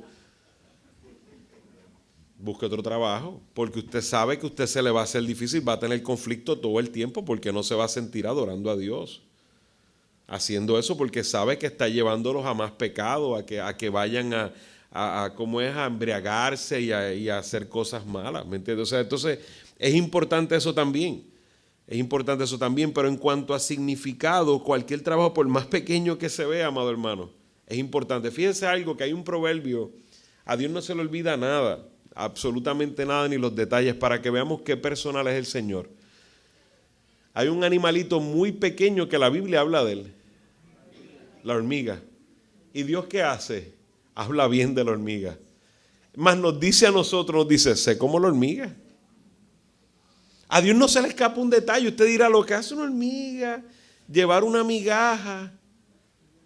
busque otro trabajo, porque usted sabe que a usted se le va a hacer difícil, va a tener conflicto todo el tiempo porque no se va a sentir adorando a Dios. Haciendo eso porque sabe que está llevándolos a más pecado, a que vayan a embriagarse y a hacer cosas malas, ¿me entiendes? O sea, entonces es importante eso también. Pero en cuanto a significado, cualquier trabajo, por más pequeño que se vea, amado hermano, es importante. Fíjense algo, que hay un proverbio, a Dios no se le olvida nada, absolutamente nada, ni los detalles, para que veamos qué personal es el Señor. Hay un animalito muy pequeño que la Biblia habla de él, la hormiga. ¿Y Dios qué hace? Habla bien de la hormiga. Más nos dice a nosotros, nos dice, sé como la hormiga. A Dios no se le escapa un detalle. Usted dirá, lo que hace una hormiga, llevar una migaja.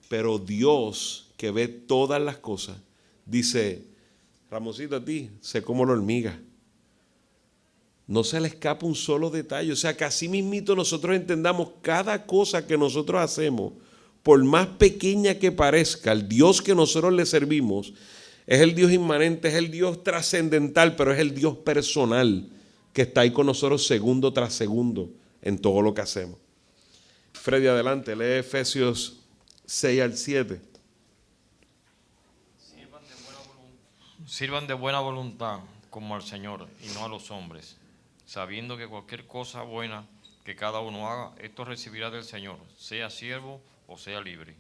Pero Dios, que ve todas las cosas, dice, Ramosito, a ti, sé como la hormiga. No se le escapa un solo detalle. O sea, que así mismito nosotros entendamos cada cosa que nosotros hacemos, por más pequeña que parezca, el Dios que nosotros le servimos es el Dios inmanente, es el Dios trascendental, pero es el Dios personal que está ahí con nosotros segundo tras segundo en todo lo que hacemos. Freddy, adelante, lee Efesios 6 al 7. Sirvan de buena voluntad como al Señor y no a los hombres, sabiendo que cualquier cosa buena que cada uno haga, esto recibirá del Señor, sea siervo o sea libre.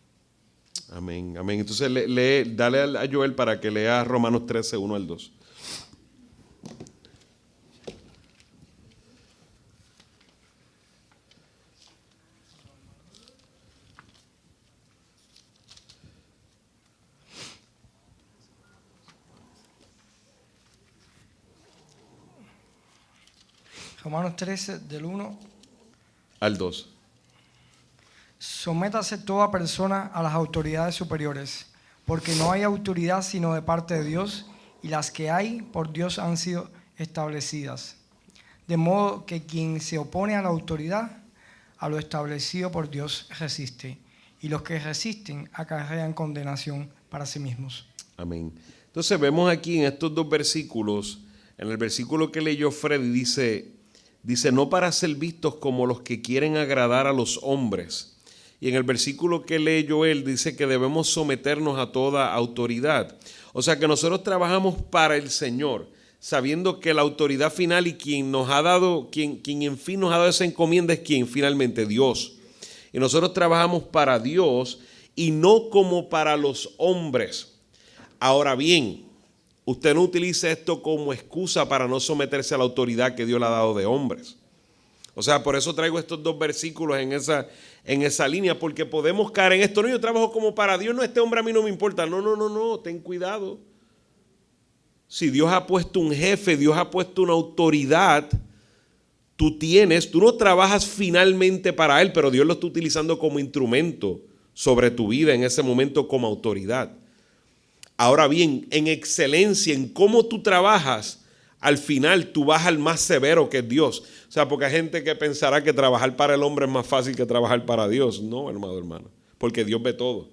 Amén, amén. Entonces dale a Joel para que lea Romanos 13, 1 al 2. Romanos 13, del 1 al 2. Sométase toda persona a las autoridades superiores, porque no hay autoridad sino de parte de Dios, y las que hay por Dios han sido establecidas. De modo que quien se opone a la autoridad, a lo establecido por Dios resiste, y los que resisten acarrean condenación para sí mismos. Amén. Entonces vemos aquí en estos dos versículos, en el versículo que leyó Freddy, dice no para ser vistos como los que quieren agradar a los hombres. Y en el versículo que leyó él dice que debemos someternos a toda autoridad. O sea que nosotros trabajamos para el Señor, sabiendo que la autoridad final y quien nos ha dado, quien en fin nos ha dado esa encomienda es quien finalmente, Dios. Y nosotros trabajamos para Dios y no como para los hombres. Ahora bien, usted no utilice esto como excusa para no someterse a la autoridad que Dios le ha dado de hombres. O sea, por eso traigo estos dos versículos en esa línea, porque podemos caer en esto. No, yo trabajo como para Dios, no, este hombre a mí no me importa. No, ten cuidado. Si Dios ha puesto un jefe, Dios ha puesto una autoridad, tú no trabajas finalmente para Él, pero Dios lo está utilizando como instrumento sobre tu vida en ese momento como autoridad. Ahora bien, en excelencia, en cómo tú trabajas, al final tú vas al más severo que es Dios. O sea, porque hay gente que pensará que trabajar para el hombre es más fácil que trabajar para Dios. No, hermano, porque Dios ve todo.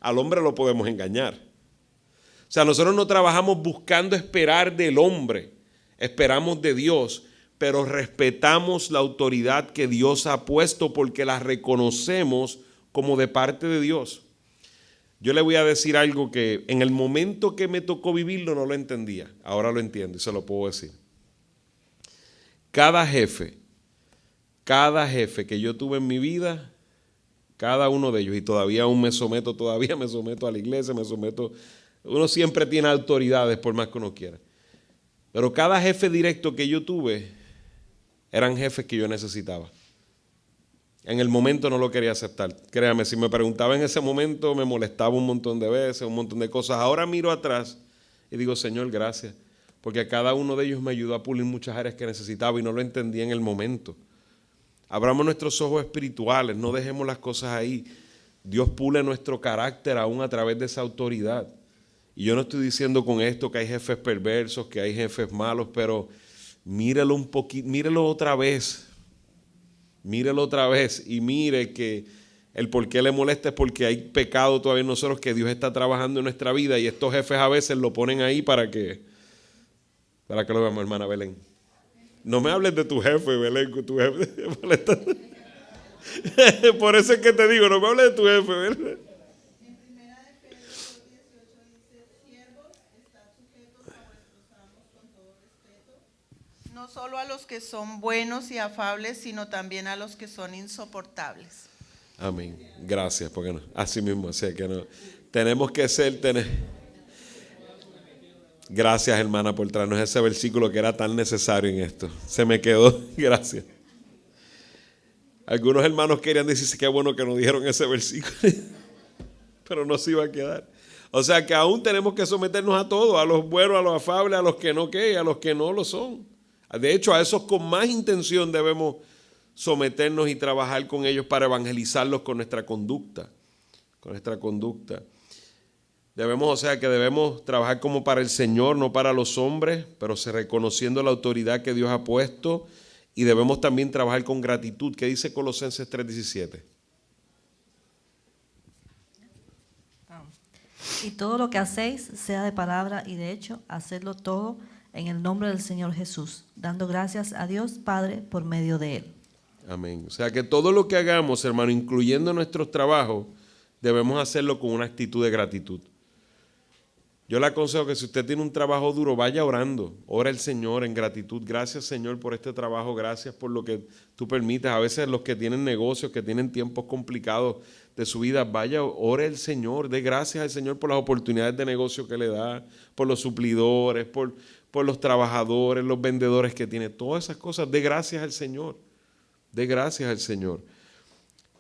Al hombre lo podemos engañar. O sea, nosotros no trabajamos buscando esperar del hombre, esperamos de Dios, pero respetamos la autoridad que Dios ha puesto porque la reconocemos como de parte de Dios. Yo le voy a decir algo que en el momento que me tocó vivirlo no lo entendía. Ahora lo entiendo y se lo puedo decir. Cada jefe que yo tuve en mi vida, cada uno de ellos, y todavía me someto a la iglesia, uno siempre tiene autoridades por más que uno quiera. Pero cada jefe directo que yo tuve eran jefes que yo necesitaba. En el momento no lo quería aceptar. Créame, si me preguntaba en ese momento me molestaba un montón de veces, un montón de cosas. Ahora miro atrás y digo, Señor, gracias. Porque cada uno de ellos me ayudó a pulir muchas áreas que necesitaba y no lo entendía en el momento. Abramos nuestros ojos espirituales, no dejemos las cosas ahí. Dios pule nuestro carácter aún a través de esa autoridad. Y yo no estoy diciendo con esto que hay jefes perversos, que hay jefes malos, pero mírelo un poquito, mírelo otra vez. Mírelo otra vez y mire que el por qué le molesta es porque hay pecado todavía en nosotros que Dios está trabajando en nuestra vida y estos jefes a veces lo ponen ahí para que lo veamos, hermana Belén. No me hables de tu jefe, Belén, que tu jefe te molesta. Por eso es que te digo, no me hables de tu jefe, Belén. No solo a los que son buenos y afables, sino también a los que son insoportables. Amén. Gracias, porque no, así mismo, o sea que no. Tenemos que Gracias, hermana, por traernos ese versículo que era tan necesario en esto. Se me quedó, gracias. Algunos hermanos querían decirse qué bueno que nos dijeron ese versículo, pero no se iba a quedar. O sea que aún tenemos que someternos a todos, a los buenos, a los afables, a los que no a los que no lo son. De hecho, a esos con más intención debemos someternos y trabajar con ellos para evangelizarlos con nuestra conducta. O sea, que debemos trabajar como para el Señor, no para los hombres, pero reconociendo la autoridad que Dios ha puesto, y debemos también trabajar con gratitud. ¿Qué dice Colosenses 3:17? Y todo lo que hacéis, sea de palabra y de hecho, hacedlo todo en el nombre del Señor Jesús, dando gracias a Dios Padre por medio de Él. Amén. O sea, que todo lo que hagamos, hermano, incluyendo nuestros trabajos, debemos hacerlo con una actitud de gratitud. Yo le aconsejo que si usted tiene un trabajo duro, vaya orando, ora al Señor en gratitud. Gracias, Señor, por este trabajo, gracias por lo que tú permites. A veces los que tienen negocios, que tienen tiempos complicados de su vida, vaya, ore al Señor, dé gracias al Señor por las oportunidades de negocio que le da, por los suplidores, por los trabajadores, los vendedores que tiene, todas esas cosas, dé gracias al Señor, dé gracias al Señor.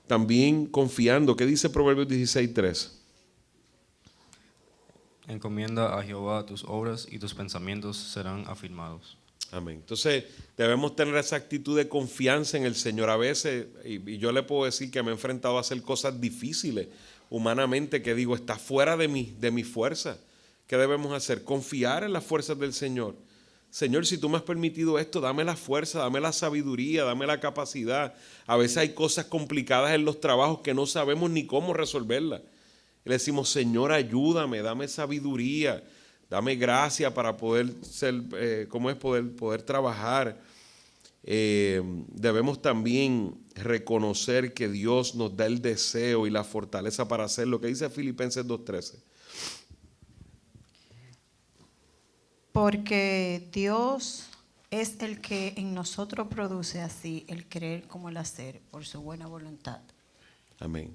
También confiando, ¿qué dice Proverbios 16:3? Encomienda a Jehová tus obras y tus pensamientos serán afirmados. Amén. Entonces debemos tener esa actitud de confianza en el Señor. A veces, y yo le puedo decir que me he enfrentado a hacer cosas difíciles humanamente, que digo, está fuera de mi fuerza. ¿Qué debemos hacer? Confiar en las fuerzas del Señor. Señor, si tú me has permitido esto, dame la fuerza, dame la sabiduría, dame la capacidad. A veces hay cosas complicadas en los trabajos que no sabemos ni cómo resolverlas. Le decimos, Señor, ayúdame, dame sabiduría, dame gracia para poder poder trabajar. Debemos también reconocer que Dios nos da el deseo y la fortaleza para hacer lo que dice Filipenses 2:13. Porque Dios es el que en nosotros produce así el querer como el hacer por su buena voluntad. Amén.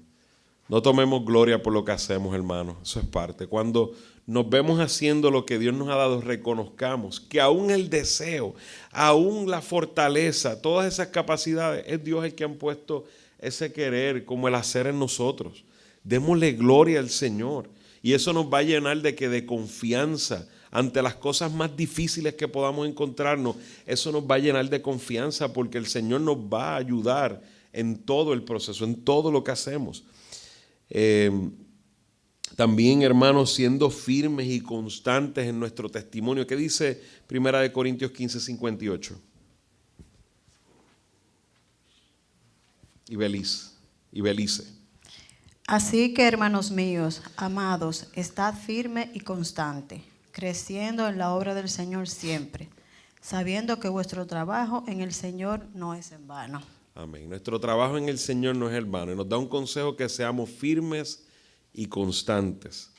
No tomemos gloria por lo que hacemos, hermanos. Eso es parte. Cuando nos vemos haciendo lo que Dios nos ha dado, reconozcamos que aún el deseo, aún la fortaleza, todas esas capacidades, es Dios el que han puesto ese querer como el hacer en nosotros. Démosle gloria al Señor. Y eso nos va a llenar de confianza ante las cosas más difíciles que podamos encontrarnos. Eso nos va a llenar de confianza porque el Señor nos va a ayudar en todo el proceso, en todo lo que hacemos. También, hermanos, siendo firmes y constantes en nuestro testimonio. ¿Qué dice 1 Corintios 15:58? Y Belice. Así que, hermanos míos, amados, estad firme y constante, creciendo en la obra del Señor siempre, sabiendo que vuestro trabajo en el Señor no es en vano. Amén. Nuestro trabajo en el Señor no es en vano. Y nos da un consejo que seamos firmes y constantes.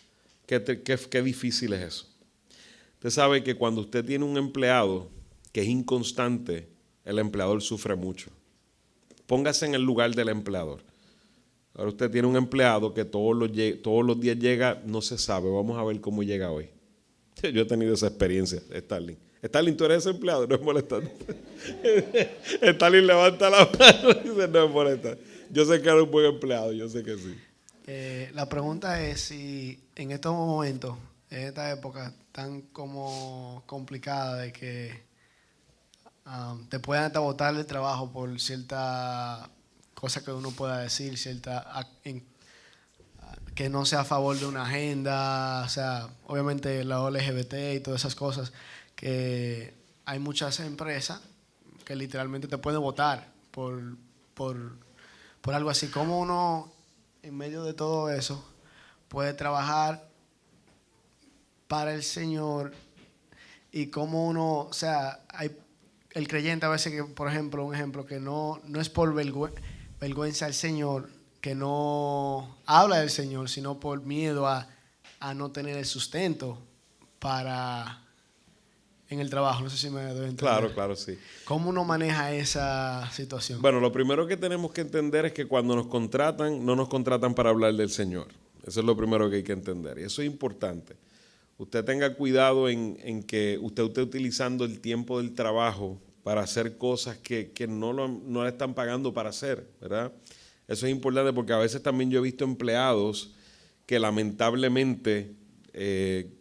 Qué difícil es eso. Usted sabe que cuando usted tiene un empleado que es inconstante, el empleador sufre mucho. Póngase en el lugar del empleador. Ahora usted tiene un empleado que todos los días llega, no se sabe, vamos a ver cómo llega hoy. Yo he tenido esa experiencia, Starling. Starling, tú eres ese empleado, no es molestando. Starling levanta la mano y dice, no es molestar. Yo sé que eres un buen empleado, yo sé que sí. La pregunta es si en estos momentos, en esta época tan como complicada de que te puedan hasta botar del trabajo por cierta cosa que uno pueda decir, que no sea a favor de una agenda, o sea, obviamente la LGBT y todas esas cosas, que hay muchas empresas que literalmente te pueden votar por algo así. ¿Cómo uno, en medio de todo eso, puede trabajar para el Señor? Y cómo uno, o sea, hay el creyente a veces que, por ejemplo, un ejemplo, que no es por vergüenza al Señor, que no habla del Señor, sino por miedo a no tener el sustento en el trabajo. No sé si me doy a entender. Claro, sí. ¿Cómo uno maneja esa situación? Bueno, lo primero que tenemos que entender es que cuando nos contratan, no nos contratan para hablar del Señor. Eso es lo primero que hay que entender. Y eso es importante. Usted tenga cuidado en que usted esté utilizando el tiempo del trabajo para hacer cosas que no le están pagando para hacer, ¿verdad? Eso es importante porque a veces también yo he visto empleados que lamentablemente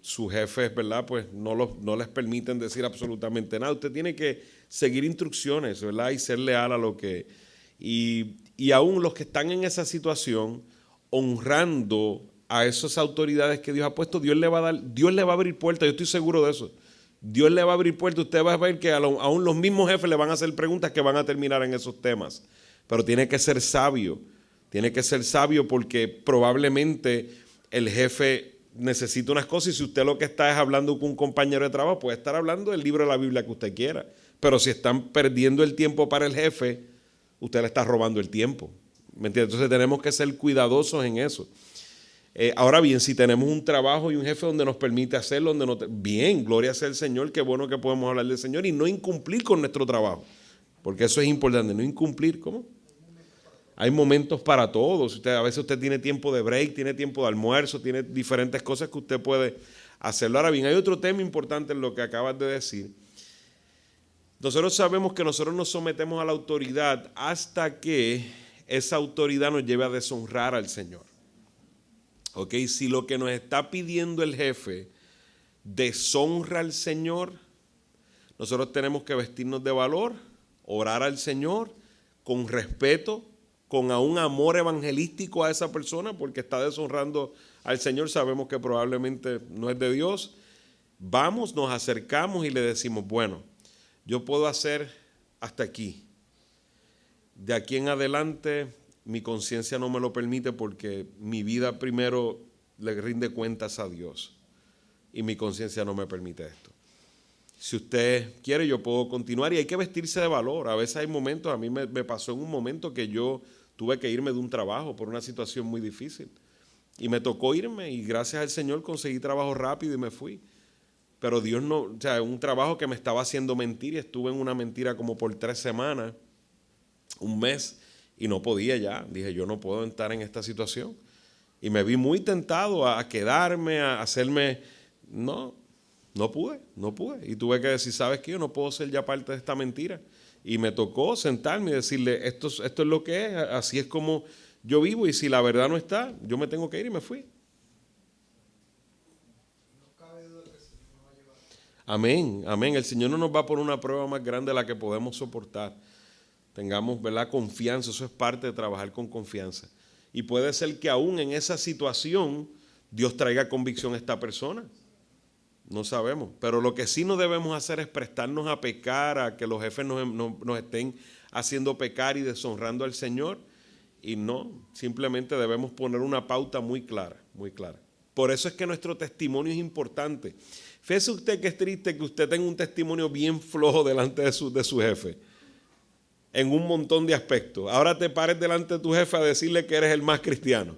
sus jefes, ¿verdad? Pues no les permiten decir absolutamente nada. Usted tiene que seguir instrucciones, ¿verdad? Y ser leal a lo que... Y aún los que están en esa situación, honrando a esas autoridades que Dios ha puesto, Dios le va a abrir puertas, yo estoy seguro de eso. Dios le va a abrir puertas, usted va a ver que aún los mismos jefes le van a hacer preguntas que van a terminar en esos temas. Pero tiene que ser sabio porque probablemente el jefe necesita unas cosas y si usted lo que está es hablando con un compañero de trabajo, puede estar hablando del libro de la Biblia que usted quiera. Pero si están perdiendo el tiempo para el jefe, usted le está robando el tiempo. ¿Me entiende? Entonces tenemos que ser cuidadosos en eso. Ahora bien, si tenemos un trabajo y un jefe donde nos permite hacerlo, bien, gloria sea el Señor, qué bueno que podemos hablar del Señor y no incumplir con nuestro trabajo. Porque eso es importante, no incumplir, ¿cómo? Hay momentos para todos. A veces usted tiene tiempo de break, tiene tiempo de almuerzo, tiene diferentes cosas que usted puede hacerlo. Ahora bien, hay otro tema importante en lo que acabas de decir. Nosotros sabemos que nosotros nos sometemos a la autoridad hasta que esa autoridad nos lleve a deshonrar al Señor. ¿Ok? Si lo que nos está pidiendo el jefe deshonra al Señor, nosotros tenemos que vestirnos de valor, orar al Señor con respeto, con aún amor evangelístico a esa persona porque está deshonrando al Señor, sabemos que probablemente no es de Dios. Vamos, nos acercamos y le decimos, bueno, yo puedo hacer hasta aquí. De aquí en adelante mi conciencia no me lo permite porque mi vida primero le rinde cuentas a Dios y mi conciencia no me permite esto. Si usted quiere, yo puedo continuar y hay que vestirse de valor. A veces hay momentos, a mí me pasó en un momento que yo tuve que irme de un trabajo por una situación muy difícil y me tocó irme y gracias al Señor conseguí trabajo rápido y me fui. Pero Dios no, o sea, un trabajo que me estaba haciendo mentir y estuve en una mentira como por 3 semanas, un mes. Y no podía ya, dije yo no puedo estar en esta situación y me vi muy tentado a quedarme, a hacerme, no pude y tuve que decir, ¿sabes qué? Yo no puedo ser ya parte de esta mentira y me tocó sentarme y decirle, esto es lo que es, así es como yo vivo y si la verdad no está, yo me tengo que ir y me fui. Amén, amén, el Señor no nos va a poner una prueba más grande de la que podemos soportar. Tengamos, ¿verdad?, confianza, eso es parte de trabajar con confianza. Y puede ser que aún en esa situación Dios traiga convicción a esta persona. No sabemos. Pero lo que sí no debemos hacer es prestarnos a pecar, a que los jefes nos estén haciendo pecar y deshonrando al Señor. Y no, simplemente debemos poner una pauta muy clara, muy clara. Por eso es que nuestro testimonio es importante. Fíjese usted que es triste que usted tenga un testimonio bien flojo delante de su jefe. En un montón de aspectos. Ahora te pares delante de tu jefe a decirle que eres el más cristiano.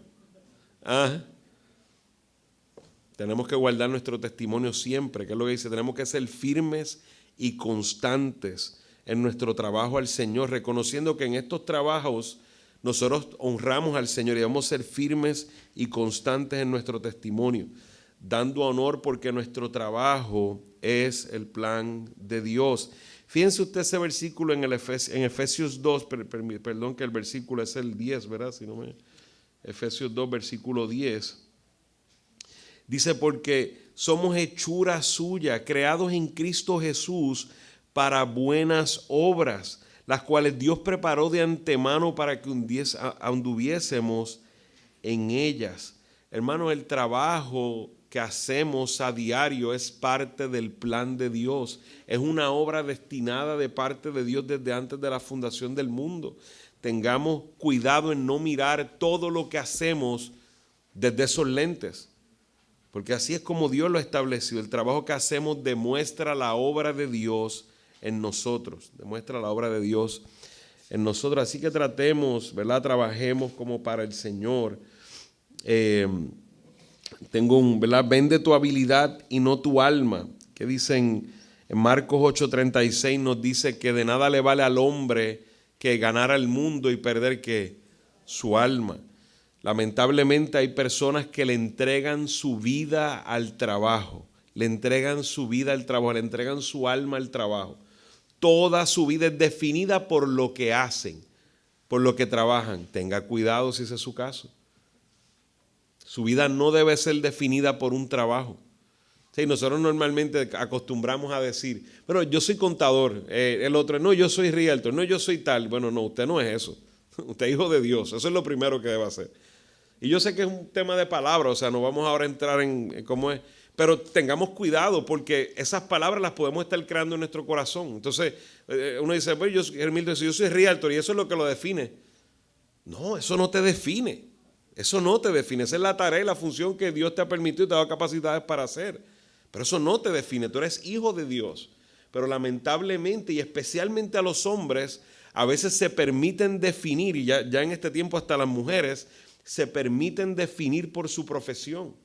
Tenemos que guardar nuestro testimonio siempre, que es lo que dice, tenemos que ser firmes y constantes en nuestro trabajo al Señor, reconociendo que en estos trabajos nosotros honramos al Señor y debemos ser firmes y constantes en nuestro testimonio, dando honor porque nuestro trabajo es el plan de Dios. Fíjense usted ese versículo en Efesios 2, perdón que el versículo es el 10, ¿verdad? Efesios 2, versículo 10. Dice, porque somos hechura suya, creados en Cristo Jesús para buenas obras, las cuales Dios preparó de antemano para que anduviésemos en ellas. Hermano, el trabajo que hacemos a diario es parte del plan de Dios. Es una obra destinada de parte de Dios desde antes de la fundación del mundo. Tengamos cuidado en no mirar todo lo que hacemos desde esos lentes, porque así es como Dios lo estableció. El trabajo que hacemos demuestra la obra de Dios en nosotros, demuestra la obra de Dios en nosotros. Así que tratemos, ¿verdad? Trabajemos como para el Señor. ¿Verdad? Vende tu habilidad y no tu alma. Que dicen en Marcos 8:36 nos dice que de nada le vale al hombre que ganar el mundo y perder que su alma. Lamentablemente hay personas que le entregan su vida al trabajo, le entregan su vida al trabajo, le entregan su alma al trabajo. Toda su vida es definida por lo que hacen, por lo que trabajan. Tenga cuidado si ese es su caso. Su vida no debe ser definida por un trabajo. Sí, nosotros normalmente acostumbramos a decir, pero yo soy contador, el otro, no, yo soy realtor, no, yo soy tal. Bueno, no, usted no es eso. Usted es hijo de Dios, eso es lo primero que debe hacer. Y yo sé que es un tema de palabras, o sea, no vamos ahora a entrar en cómo es, pero tengamos cuidado porque esas palabras las podemos estar creando en nuestro corazón. Entonces, uno dice, pues yo soy realtor y eso es lo que lo define. No, eso no te define. Eso no te define. Esa es la tarea y la función que Dios te ha permitido y te ha dado capacidades para hacer. Pero eso no te define. Tú eres hijo de Dios. Pero lamentablemente y especialmente a los hombres, a veces se permiten definir, y ya en este tiempo hasta las mujeres, se permiten definir por su profesión.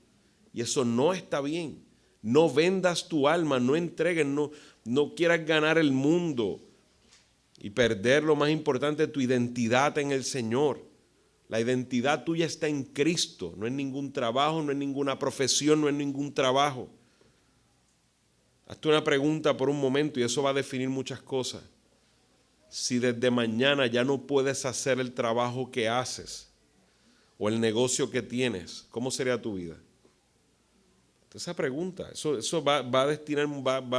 Y eso no está bien. No vendas tu alma, no entregues, no quieras ganar el mundo y perder lo más importante, tu identidad en el Señor. La identidad tuya está en Cristo, no en ningún trabajo, no en ninguna profesión, no en ningún trabajo. Hazte una pregunta por un momento y eso va a definir muchas cosas. Si desde mañana ya no puedes hacer el trabajo que haces o el negocio que tienes, ¿cómo sería tu vida? Esa pregunta, eso va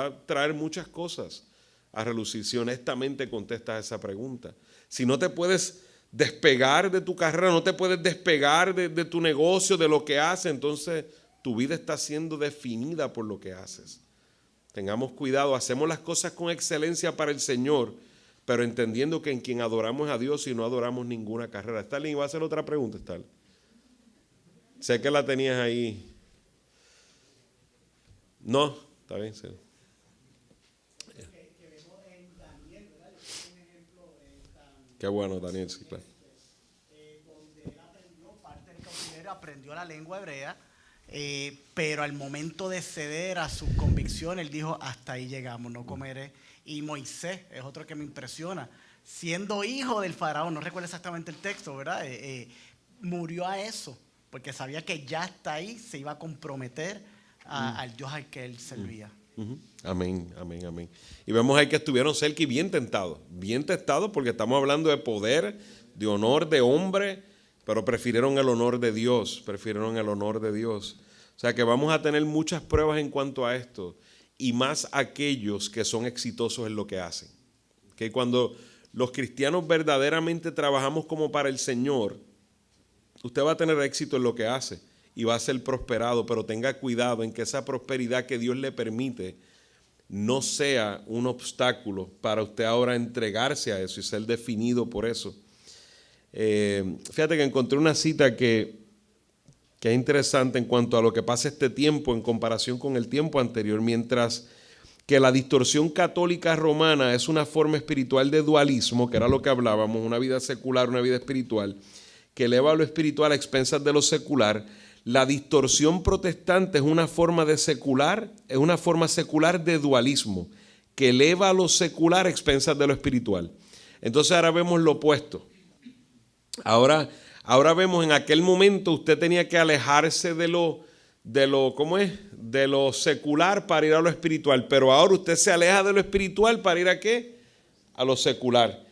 a traer muchas cosas a relucir si honestamente contestas esa pregunta. Si no te puedes despegar de tu carrera, no te puedes despegar de tu negocio, de lo que haces, entonces tu vida está siendo definida por lo que haces. Tengamos cuidado, hacemos las cosas con excelencia para el Señor, pero entendiendo que en quien adoramos a Dios y no adoramos ninguna carrera. Stalin, ¿va a hacer otra pregunta, Stalin? Sé que la tenías ahí. No, está bien, sí. Qué bueno, Daniel, sí, claro. Donde él aprendió parte del cautiverio, aprendió la lengua hebrea, pero al momento de ceder a sus convicciones, él dijo, hasta ahí llegamos, no comeré. Y Moisés es otro que me impresiona, siendo hijo del faraón, no recuerdo exactamente el texto, ¿verdad? Murió a eso, porque sabía que ya hasta ahí se iba a comprometer al Dios al que él servía. Amén, amén, amén. Y vemos ahí que estuvieron cerca y bien tentados porque estamos hablando de poder, de honor de hombre, pero prefirieron el honor de Dios, O sea que vamos a tener muchas pruebas en cuanto a esto, y más aquellos que son exitosos en lo que hacen. Que cuando los cristianos verdaderamente trabajamos como para el Señor, usted va a tener éxito en lo que hace y va a ser prosperado, pero tenga cuidado en que esa prosperidad que Dios le permite no sea un obstáculo para usted ahora entregarse a eso y ser definido por eso. Fíjate que encontré una cita que es interesante en cuanto a lo que pasa este tiempo en comparación con el tiempo anterior, mientras que la distorsión católica romana es una forma espiritual de dualismo, que era lo que hablábamos, una vida secular, una vida espiritual, que eleva lo espiritual a expensas de lo secular. La distorsión protestante es una forma secular de dualismo, que eleva lo secular a expensas de lo espiritual. Entonces ahora vemos lo opuesto. Ahora vemos en aquel momento usted tenía que alejarse de lo secular para ir a lo espiritual, pero ahora usted se aleja de lo espiritual para ir ¿a qué? A lo secular.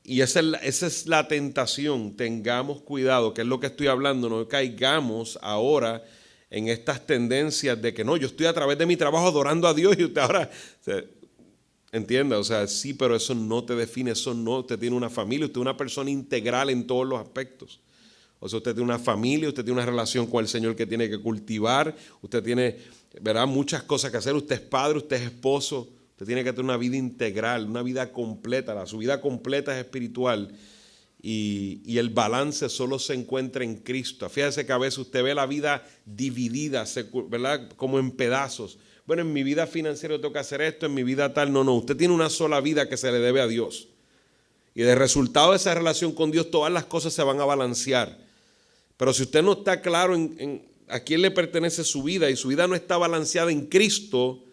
Y esa es la tentación. Tengamos cuidado, que es lo que estoy hablando, no caigamos ahora en estas tendencias de que no, yo estoy a través de mi trabajo adorando a Dios y usted ahora, entienda, o sea, sí, pero eso no te define, eso no, usted tiene una familia, usted es una persona integral en todos los aspectos. O sea, usted tiene una familia, usted tiene una relación con el Señor que tiene que cultivar, usted tiene, ¿verdad?, muchas cosas que hacer, usted es padre, usted es esposo. Usted tiene que tener una vida integral, una vida completa. Su vida completa es espiritual y el balance solo se encuentra en Cristo. Fíjese que a veces usted ve la vida dividida, ¿verdad?, como en pedazos. Bueno, en mi vida financiera tengo que hacer esto, en mi vida tal. No, usted tiene una sola vida que se le debe a Dios. Y de resultado de esa relación con Dios, todas las cosas se van a balancear. Pero si usted no está claro en a quién le pertenece su vida y su vida no está balanceada en Cristo,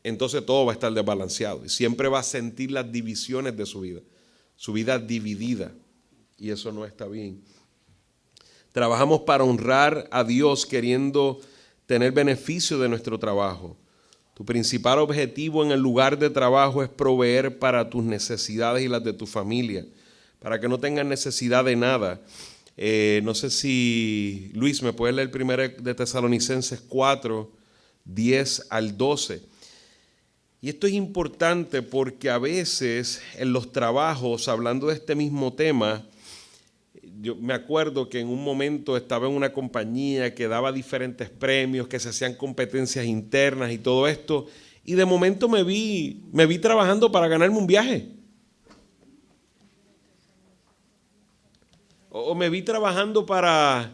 entonces todo va a estar desbalanceado y siempre va a sentir las divisiones de su vida dividida, y eso no está bien. Trabajamos para honrar a Dios queriendo tener beneficio de nuestro trabajo. Tu principal objetivo en el lugar de trabajo es proveer para tus necesidades y las de tu familia, para que no tengan necesidad de nada. No sé si Luis me puede leer 1 de Tesalonicenses 4, 10 al 12. Y esto es importante porque a veces en los trabajos, hablando de este mismo tema, yo me acuerdo que en un momento estaba en una compañía que daba diferentes premios, que se hacían competencias internas y todo esto, y de momento me vi trabajando para ganarme un viaje. O me vi trabajando para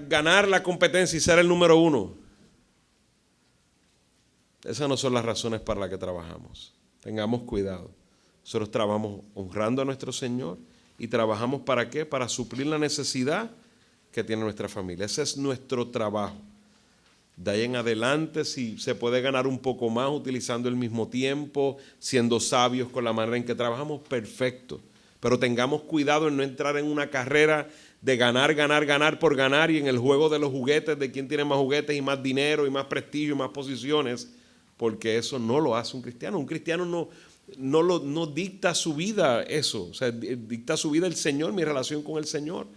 ganar la competencia y ser el número 1. Esas no son las razones para las que trabajamos. Tengamos cuidado. Nosotros trabajamos honrando a nuestro Señor y trabajamos ¿para qué? Para suplir la necesidad que tiene nuestra familia. Ese es nuestro trabajo. De ahí en adelante, si se puede ganar un poco más utilizando el mismo tiempo, siendo sabios con la manera en que trabajamos, perfecto. Pero tengamos cuidado en no entrar en una carrera de ganar por ganar y en el juego de los juguetes, de quién tiene más juguetes y más dinero y más prestigio y más posiciones, porque eso no lo hace un cristiano. Un cristiano no dicta su vida eso, o sea, dicta su vida el Señor, mi relación con el Señor.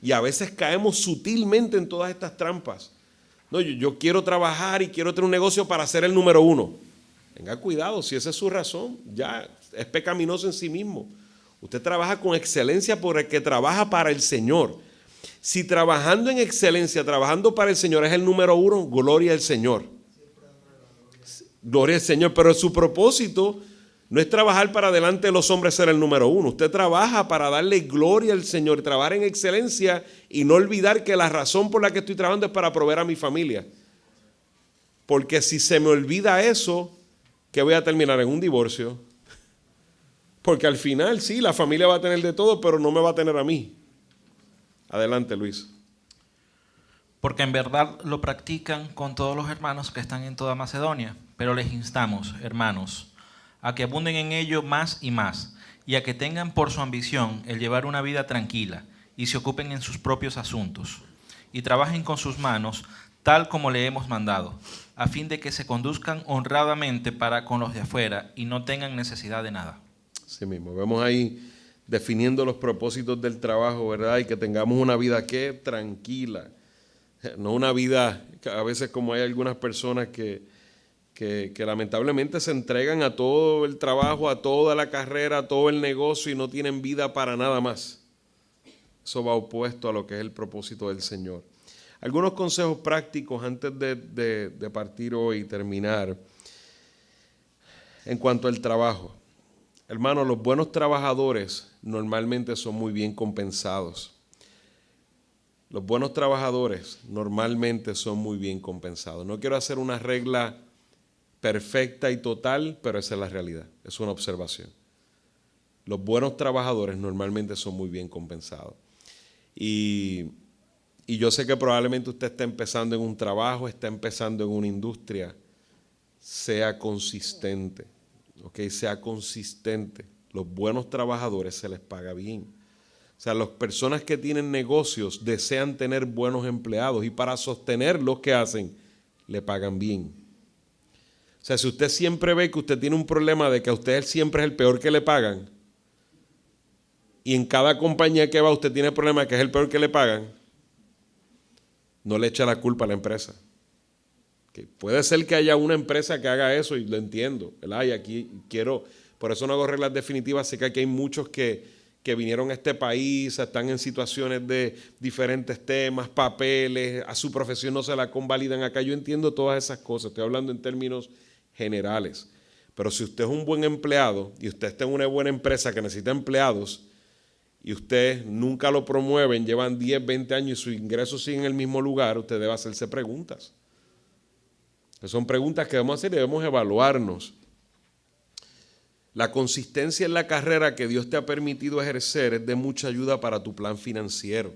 Y a veces caemos sutilmente en todas estas trampas. No, yo quiero trabajar y quiero tener un negocio para ser el número 1. Tenga cuidado, si esa es su razón, ya es pecaminoso en sí mismo. Usted trabaja con excelencia porque trabaja para el Señor. Si trabajando en excelencia, trabajando para el Señor es el número 1, gloria al Señor. Gloria al Señor, pero su propósito no es trabajar para delante de los hombres ser el número 1. Usted trabaja para darle gloria al Señor, trabajar en excelencia y no olvidar que la razón por la que estoy trabajando es para proveer a mi familia. Porque si se me olvida eso, ¿qué voy a terminar? En un divorcio. Porque al final sí, la familia va a tener de todo, pero no me va a tener a mí. Adelante, Luis. Porque en verdad lo practican con todos los hermanos que están en toda Macedonia, pero les instamos, hermanos, a que abunden en ello más y más, y a que tengan por su ambición el llevar una vida tranquila, y se ocupen en sus propios asuntos, y trabajen con sus manos, tal como le hemos mandado, a fin de que se conduzcan honradamente para con los de afuera, y no tengan necesidad de nada. Sí mismo, vemos ahí definiendo los propósitos del trabajo, ¿verdad? Y que tengamos una vida que tranquila, no una vida, a veces como hay algunas personas que lamentablemente se entregan a todo el trabajo, a toda la carrera, a todo el negocio y no tienen vida para nada más. Eso va opuesto a lo que es el propósito del Señor. Algunos consejos prácticos antes de partir hoy y terminar en cuanto al trabajo. Hermanos, los buenos trabajadores normalmente son muy bien compensados. Los buenos trabajadores normalmente son muy bien compensados. No quiero hacer una regla perfecta y total, pero esa es la realidad. Es una observación. Los buenos trabajadores normalmente son muy bien compensados. Y yo sé que probablemente usted está empezando en un trabajo, está empezando en una industria. Sea consistente. Okay, sea consistente. Los buenos trabajadores se les paga bien. O sea, las personas que tienen negocios desean tener buenos empleados y para sostenerlos, ¿qué hacen? Le pagan bien. O sea, si usted siempre ve que usted tiene un problema de que a usted siempre es el peor que le pagan y en cada compañía que va usted tiene el problema de que es el peor que le pagan, no le echa la culpa a la empresa. Que puede ser que haya una empresa que haga eso y lo entiendo, ¿verdad? Y aquí por eso no hago reglas definitivas, sé que aquí hay muchos que vinieron a este país, están en situaciones de diferentes temas, papeles, a su profesión no se la convalidan acá, yo entiendo todas esas cosas, estoy hablando en términos generales, pero si usted es un buen empleado y usted está en una buena empresa que necesita empleados y usted nunca lo promueven, llevan 10, 20 años y sus ingresos siguen en el mismo lugar, usted debe hacerse preguntas. Son preguntas que debemos hacer y debemos evaluarnos. La consistencia en la carrera que Dios te ha permitido ejercer es de mucha ayuda para tu plan financiero.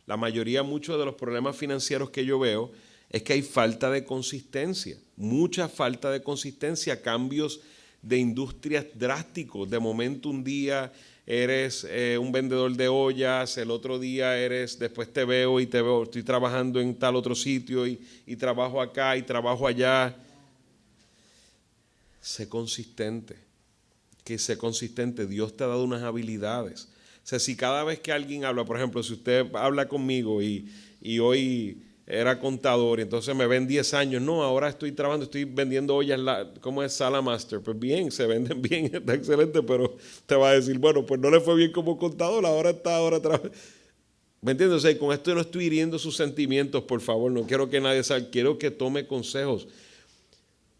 Muchos de los problemas financieros que yo veo es que hay falta de consistencia, mucha falta de consistencia, cambios de industrias drásticos. De momento un día eres un vendedor de ollas, el otro día después te veo, estoy trabajando en tal otro sitio y trabajo acá y trabajo allá. Sé consistente, Dios te ha dado unas habilidades. O sea, si cada vez que alguien habla, por ejemplo, si usted habla conmigo y hoy era contador y entonces me ven 10 años, no, ahora estoy trabajando, estoy vendiendo ollas, ¿cómo es Salamaster? Pues bien, se venden bien, está excelente, pero te va a decir, bueno, pues no le fue bien como contador, ahora trabajando. ¿Me entiendes? O sea, con esto no estoy hiriendo sus sentimientos, por favor. No quiero que nadie salga. Quiero que tome consejos.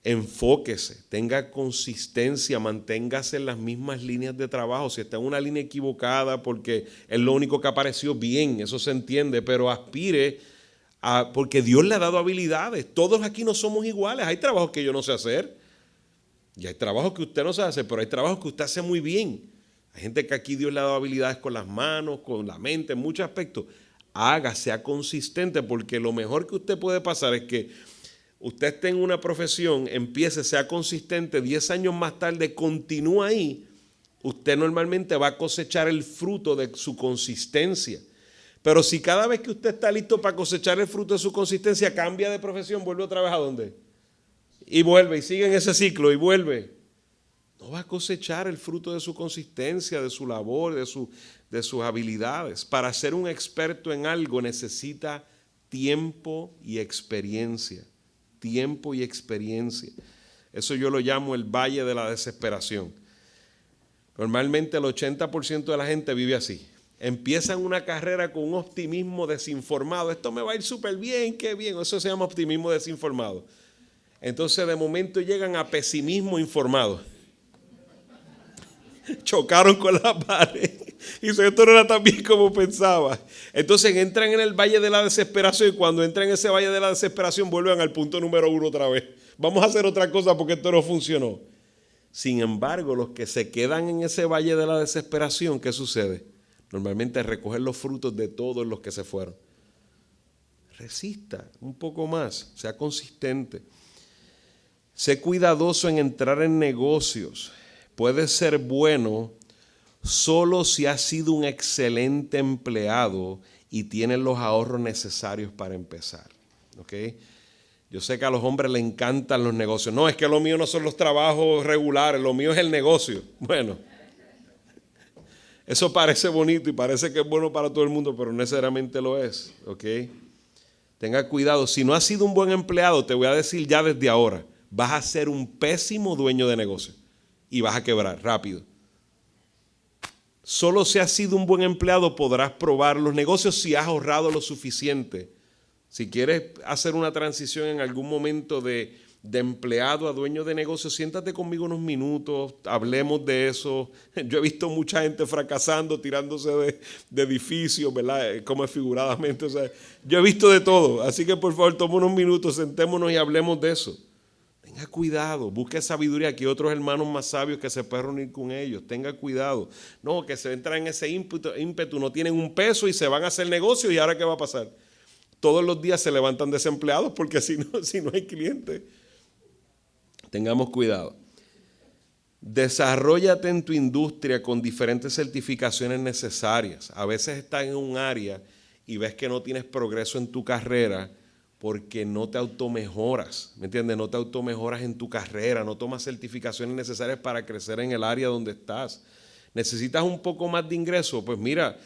Enfóquese, tenga consistencia, manténgase en las mismas líneas de trabajo. Si está en una línea equivocada porque es lo único que apareció, bien, eso se entiende, pero aspire a, porque Dios le ha dado habilidades. Todos aquí no somos iguales. Hay trabajos que yo no sé hacer y hay trabajos que usted no sabe hacer, pero hay trabajos que usted hace muy bien. Hay gente que aquí Dios le ha dado habilidades con las manos, con la mente, en muchos aspectos. Haga, sea consistente, porque lo mejor que usted puede pasar es que usted esté en una profesión, empiece, sea consistente, 10 años más tarde continúa ahí, usted normalmente va a cosechar el fruto de su consistencia. Pero si cada vez que usted está listo para cosechar el fruto de su consistencia, cambia de profesión, vuelve otra vez ¿a dónde? Y vuelve, y sigue en ese ciclo, y vuelve. No va a cosechar el fruto de su consistencia, de su labor, de sus habilidades. Para ser un experto en algo necesita tiempo y experiencia. Tiempo y experiencia. Eso yo lo llamo el valle de la desesperación. Normalmente el 80% de la gente vive así. Empiezan una carrera con un optimismo desinformado. Esto me va a ir súper bien, qué bien. Eso se llama optimismo desinformado. Entonces de momento llegan a pesimismo informado. Chocaron con la pared y esto no era tan bien como pensaba. Entonces entran en el valle de la desesperación y cuando entran en ese valle de la desesperación vuelven al punto número 1 otra vez. Vamos a hacer otra cosa porque esto no funcionó. Sin embargo, los que se quedan en ese valle de la desesperación, ¿qué sucede? Normalmente recoger los frutos de todos los que se fueron. Resista un poco más, sea consistente. Sé cuidadoso en entrar en negocios. Puede ser bueno solo si has sido un excelente empleado y tienes los ahorros necesarios para empezar. ¿Okay? Yo sé que a los hombres les encantan los negocios. No, es que lo mío no son los trabajos regulares, lo mío es el negocio. Bueno, eso parece bonito y parece que es bueno para todo el mundo, pero no necesariamente lo es. ¿Okay? Tenga cuidado. Si no has sido un buen empleado, te voy a decir ya desde ahora, vas a ser un pésimo dueño de negocio. Y vas a quebrar rápido. Solo si has sido un buen empleado podrás probar los negocios si has ahorrado lo suficiente. Si quieres hacer una transición en algún momento de empleado a dueño de negocio, siéntate conmigo unos minutos, hablemos de eso. Yo he visto mucha gente fracasando, tirándose de edificios, ¿verdad? Como figuradamente. O sea, yo he visto de todo. Así que por favor, toma unos minutos, sentémonos y hablemos de eso. Tenga cuidado, busque sabiduría. Aquí otros hermanos más sabios que se pueden reunir con ellos. Tenga cuidado. No, que se entran en ese ímpetu, no tienen un peso y se van a hacer negocios y ahora ¿qué va a pasar? Todos los días se levantan desempleados porque si no hay clientes. Tengamos cuidado. Desarróllate en tu industria con diferentes certificaciones necesarias. A veces estás en un área y ves que no tienes progreso en tu carrera porque no te automejoras, ¿me entiendes? No te automejoras en tu carrera, no tomas certificaciones necesarias para crecer en el área donde estás. ¿Necesitas un poco más de ingreso? Pues mira,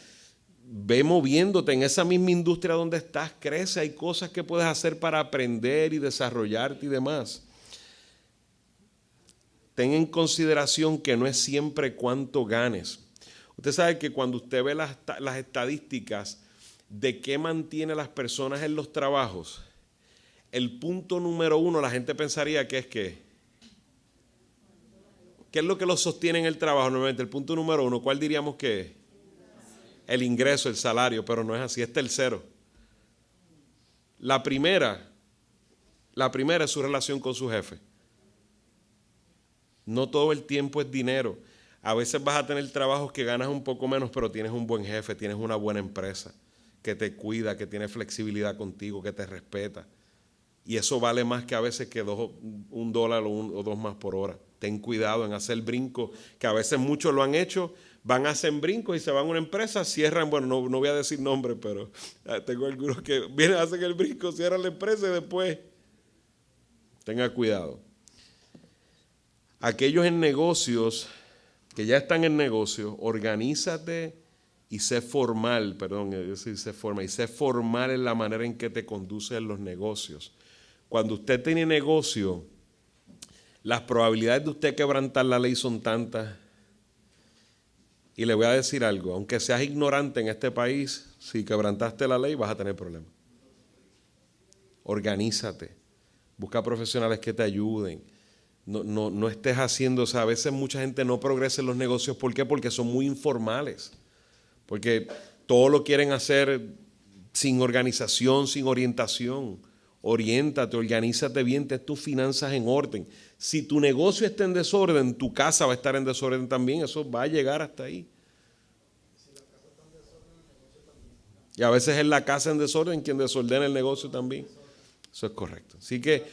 ve moviéndote en esa misma industria donde estás, crece, hay cosas que puedes hacer para aprender y desarrollarte y demás. Ten en consideración que no es siempre cuánto ganes. Usted sabe que cuando usted ve las estadísticas de qué mantiene a las personas en los trabajos, el punto número 1, la gente pensaría que es ¿qué es lo que los sostiene en el trabajo normalmente? El punto número 1, ¿cuál diríamos que es? El ingreso, el salario, pero no es así, es tercero. La primera es su relación con su jefe. No todo el tiempo es dinero. A veces vas a tener trabajos que ganas un poco menos, pero tienes un buen jefe, tienes una buena empresa que te cuida, que tiene flexibilidad contigo, que te respeta. Y eso vale más que a veces que $1 o $2 más por hora. Ten cuidado en hacer brincos, que a veces muchos lo han hecho, van a hacer brincos y se van a una empresa, cierran, bueno, no voy a decir nombre, pero tengo algunos que vienen, hacen el brinco, cierran la empresa y después tenga cuidado. Aquellos en negocios, que ya están en negocios, organízate y sé formal, y sé formal en la manera en que te conduces en los negocios. Cuando usted tiene negocio, las probabilidades de usted quebrantar la ley son tantas Y le voy a decir algo, aunque seas ignorante en este país, si quebrantaste la ley vas a tener problemas. Organízate, busca profesionales que te ayuden. No estés haciendo, o sea, a veces mucha gente no progresa en los negocios. ¿Por qué? Porque son muy informales. Porque todo lo quieren hacer sin organización, sin orientación. Oriéntate, organízate bien, ten tus finanzas en orden. Si tu negocio está en desorden, tu casa va a estar en desorden también. Eso va a llegar hasta ahí. Y a veces es la casa en desorden quien desordena el negocio también. Eso es correcto. Así que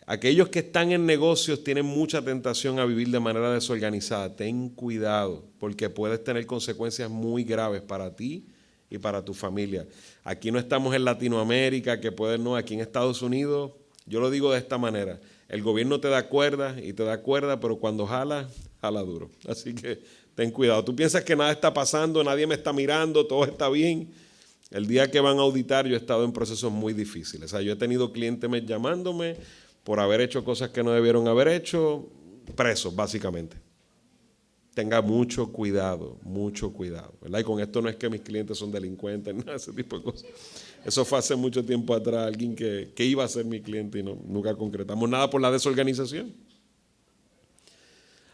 aquellos que están en negocios tienen mucha tentación a vivir de manera desorganizada. Ten cuidado, porque puedes tener consecuencias muy graves para ti y para tu familia. Aquí no estamos en Latinoamérica, que no, aquí en Estados Unidos, yo lo digo de esta manera, el gobierno te da cuerda y te da cuerda, pero cuando jala duro. Así que ten cuidado. Tú piensas que nada está pasando, nadie me está mirando, todo está bien. El día que van a auditar, yo he estado en procesos muy difíciles. O sea, yo he tenido clientes llamándome por haber hecho cosas que no debieron haber hecho, presos, básicamente. Tenga mucho cuidado, ¿verdad? Y con esto no es que mis clientes son delincuentes, nada, ese tipo de cosas. Eso fue hace mucho tiempo atrás, alguien que iba a ser mi cliente y nunca concretamos nada por la desorganización.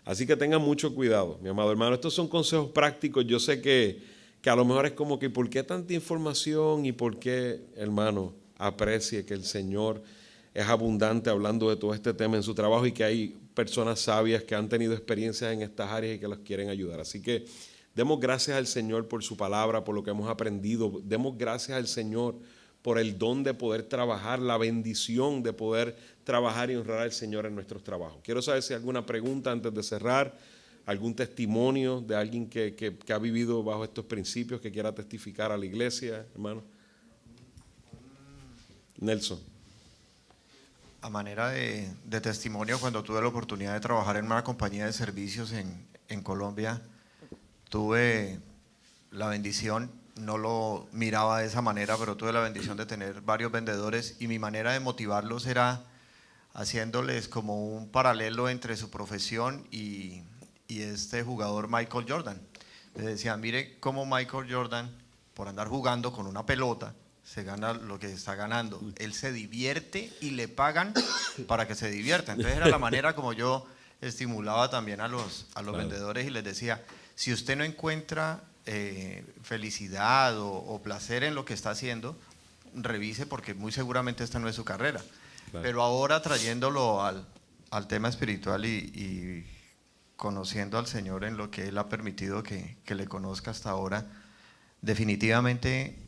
Así que tengan mucho cuidado, mi amado hermano. Estos son consejos prácticos. Yo sé que a lo mejor es como que ¿por qué tanta información? Y por qué, hermano, aprecie que el Señor es abundante hablando de todo este tema en su trabajo y que hay personas sabias que han tenido experiencias en estas áreas y que los quieren ayudar. Así que demos gracias al Señor por su palabra, por lo que hemos aprendido. Demos gracias al Señor por el don de poder trabajar, la bendición de poder trabajar y honrar al Señor en nuestros trabajos. Quiero saber si hay alguna pregunta antes de cerrar, algún testimonio de alguien que ha vivido bajo estos principios, que quiera testificar a la iglesia, hermano. Nelson. A manera de testimonio, cuando tuve la oportunidad de trabajar en una compañía de servicios en Colombia, tuve la bendición, no lo miraba de esa manera, pero tuve la bendición de tener varios vendedores y mi manera de motivarlos era haciéndoles como un paralelo entre su profesión y este jugador Michael Jordan. Les decía, mire cómo Michael Jordan, por andar jugando con una pelota, se gana lo que está ganando. Él se divierte y le pagan para que se divierta. Entonces era la manera como yo estimulaba también a los vendedores y les decía, si usted no encuentra felicidad o placer en lo que está haciendo, revise porque muy seguramente esta no es su carrera. Claro. Pero ahora trayéndolo al tema espiritual y conociendo al Señor en lo que Él ha permitido que le conozca hasta ahora, definitivamente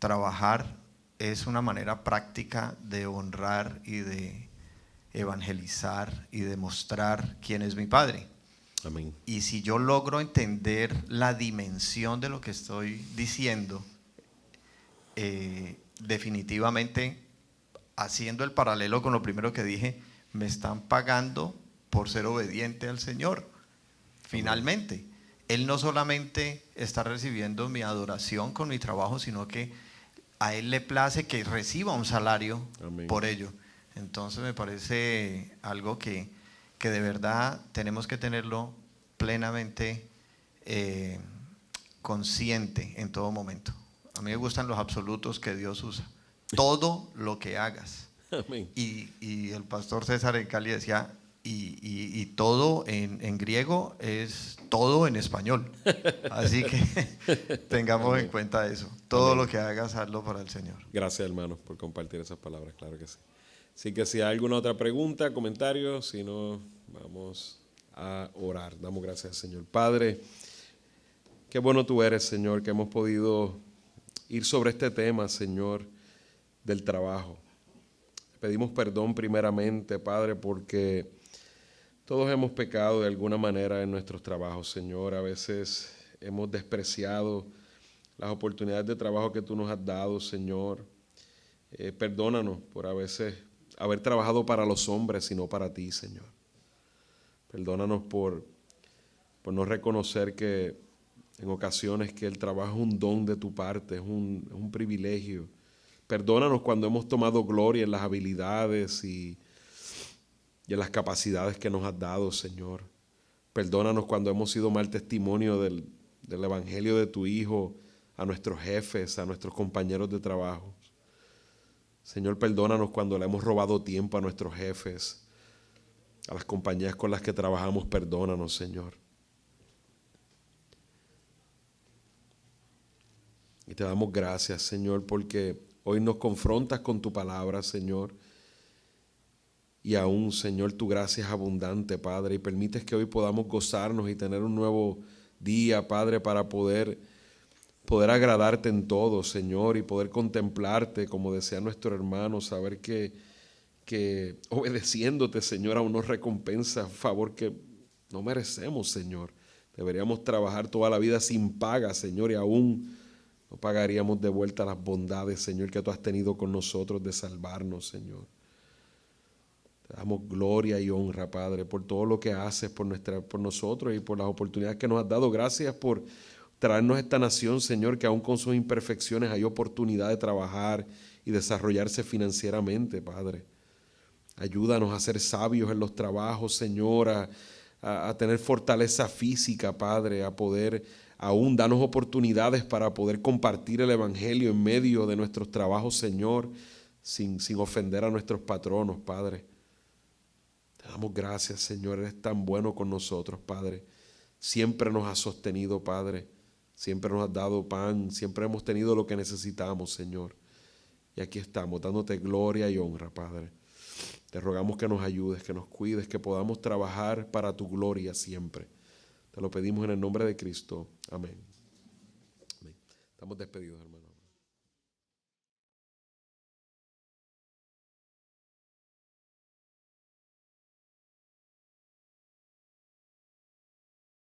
trabajar es una manera práctica de honrar y de evangelizar y de mostrar quién es mi Padre. Amén. Y si yo logro entender la dimensión de lo que estoy diciendo, definitivamente, haciendo el paralelo con lo primero que dije, me están pagando por ser obediente al Señor. Finalmente, Él no solamente está recibiendo mi adoración con mi trabajo, sino que a Él le place que reciba un salario. Amén. Por ello. Entonces me parece algo que de verdad tenemos que tenerlo plenamente consciente en todo momento. A mí me gustan los absolutos que Dios usa. Todo lo que hagas. Amén. Y el pastor César en Cali decía, y todo en griego es todo en español. Así que tengamos Amén. En cuenta eso. Todo Amén. Lo que hagas, hazlo para el Señor. Gracias, hermano, por compartir esas palabras, claro que sí. Así que si hay alguna otra pregunta, comentario, si no, vamos a orar. Damos gracias al Señor. Padre, qué bueno tú eres, Señor, que hemos podido ir sobre este tema, Señor, del trabajo. Pedimos perdón primeramente, Padre, porque todos hemos pecado de alguna manera en nuestros trabajos, Señor. A veces hemos despreciado las oportunidades de trabajo que tú nos has dado, Señor. Perdónanos por a veces haber trabajado para los hombres y no para ti, Señor. Perdónanos por no reconocer que en ocasiones que el trabajo es un don de tu parte, es un privilegio. Perdónanos cuando hemos tomado gloria en las habilidades y en las capacidades que nos has dado, Señor. Perdónanos cuando hemos sido mal testimonio del evangelio de tu Hijo a nuestros jefes, a nuestros compañeros de trabajo. Señor, perdónanos cuando le hemos robado tiempo a nuestros jefes, a las compañías con las que trabajamos. Perdónanos, Señor. Y te damos gracias, Señor, porque hoy nos confrontas con tu palabra, Señor. Y aún, Señor, tu gracia es abundante, Padre, y permites que hoy podamos gozarnos y tener un nuevo día, Padre, para poder agradarte en todo, Señor, y poder contemplarte, como decía nuestro hermano, saber que obedeciéndote, Señor, aún nos recompensa, favor que no merecemos, Señor. Deberíamos trabajar toda la vida sin paga, Señor, y aún no pagaríamos de vuelta las bondades, Señor, que tú has tenido con nosotros de salvarnos, Señor. Te damos gloria y honra, Padre, por todo lo que haces por nosotros y por las oportunidades que nos has dado. Gracias por traernos a esta nación, Señor, que aún con sus imperfecciones hay oportunidad de trabajar y desarrollarse financieramente, Padre. Ayúdanos a ser sabios en los trabajos, Señor, a tener fortaleza física, Padre, a poder aún darnos oportunidades para poder compartir el evangelio en medio de nuestros trabajos, Señor, sin ofender a nuestros patronos, Padre. Te damos gracias, Señor, eres tan bueno con nosotros, Padre. Siempre nos has sostenido, Padre. Siempre nos has dado pan, siempre hemos tenido lo que necesitamos, Señor. Y aquí estamos, dándote gloria y honra, Padre. Te rogamos que nos ayudes, que nos cuides, que podamos trabajar para tu gloria siempre. Te lo pedimos en el nombre de Cristo. Amén. Amén. Estamos despedidos, hermanos.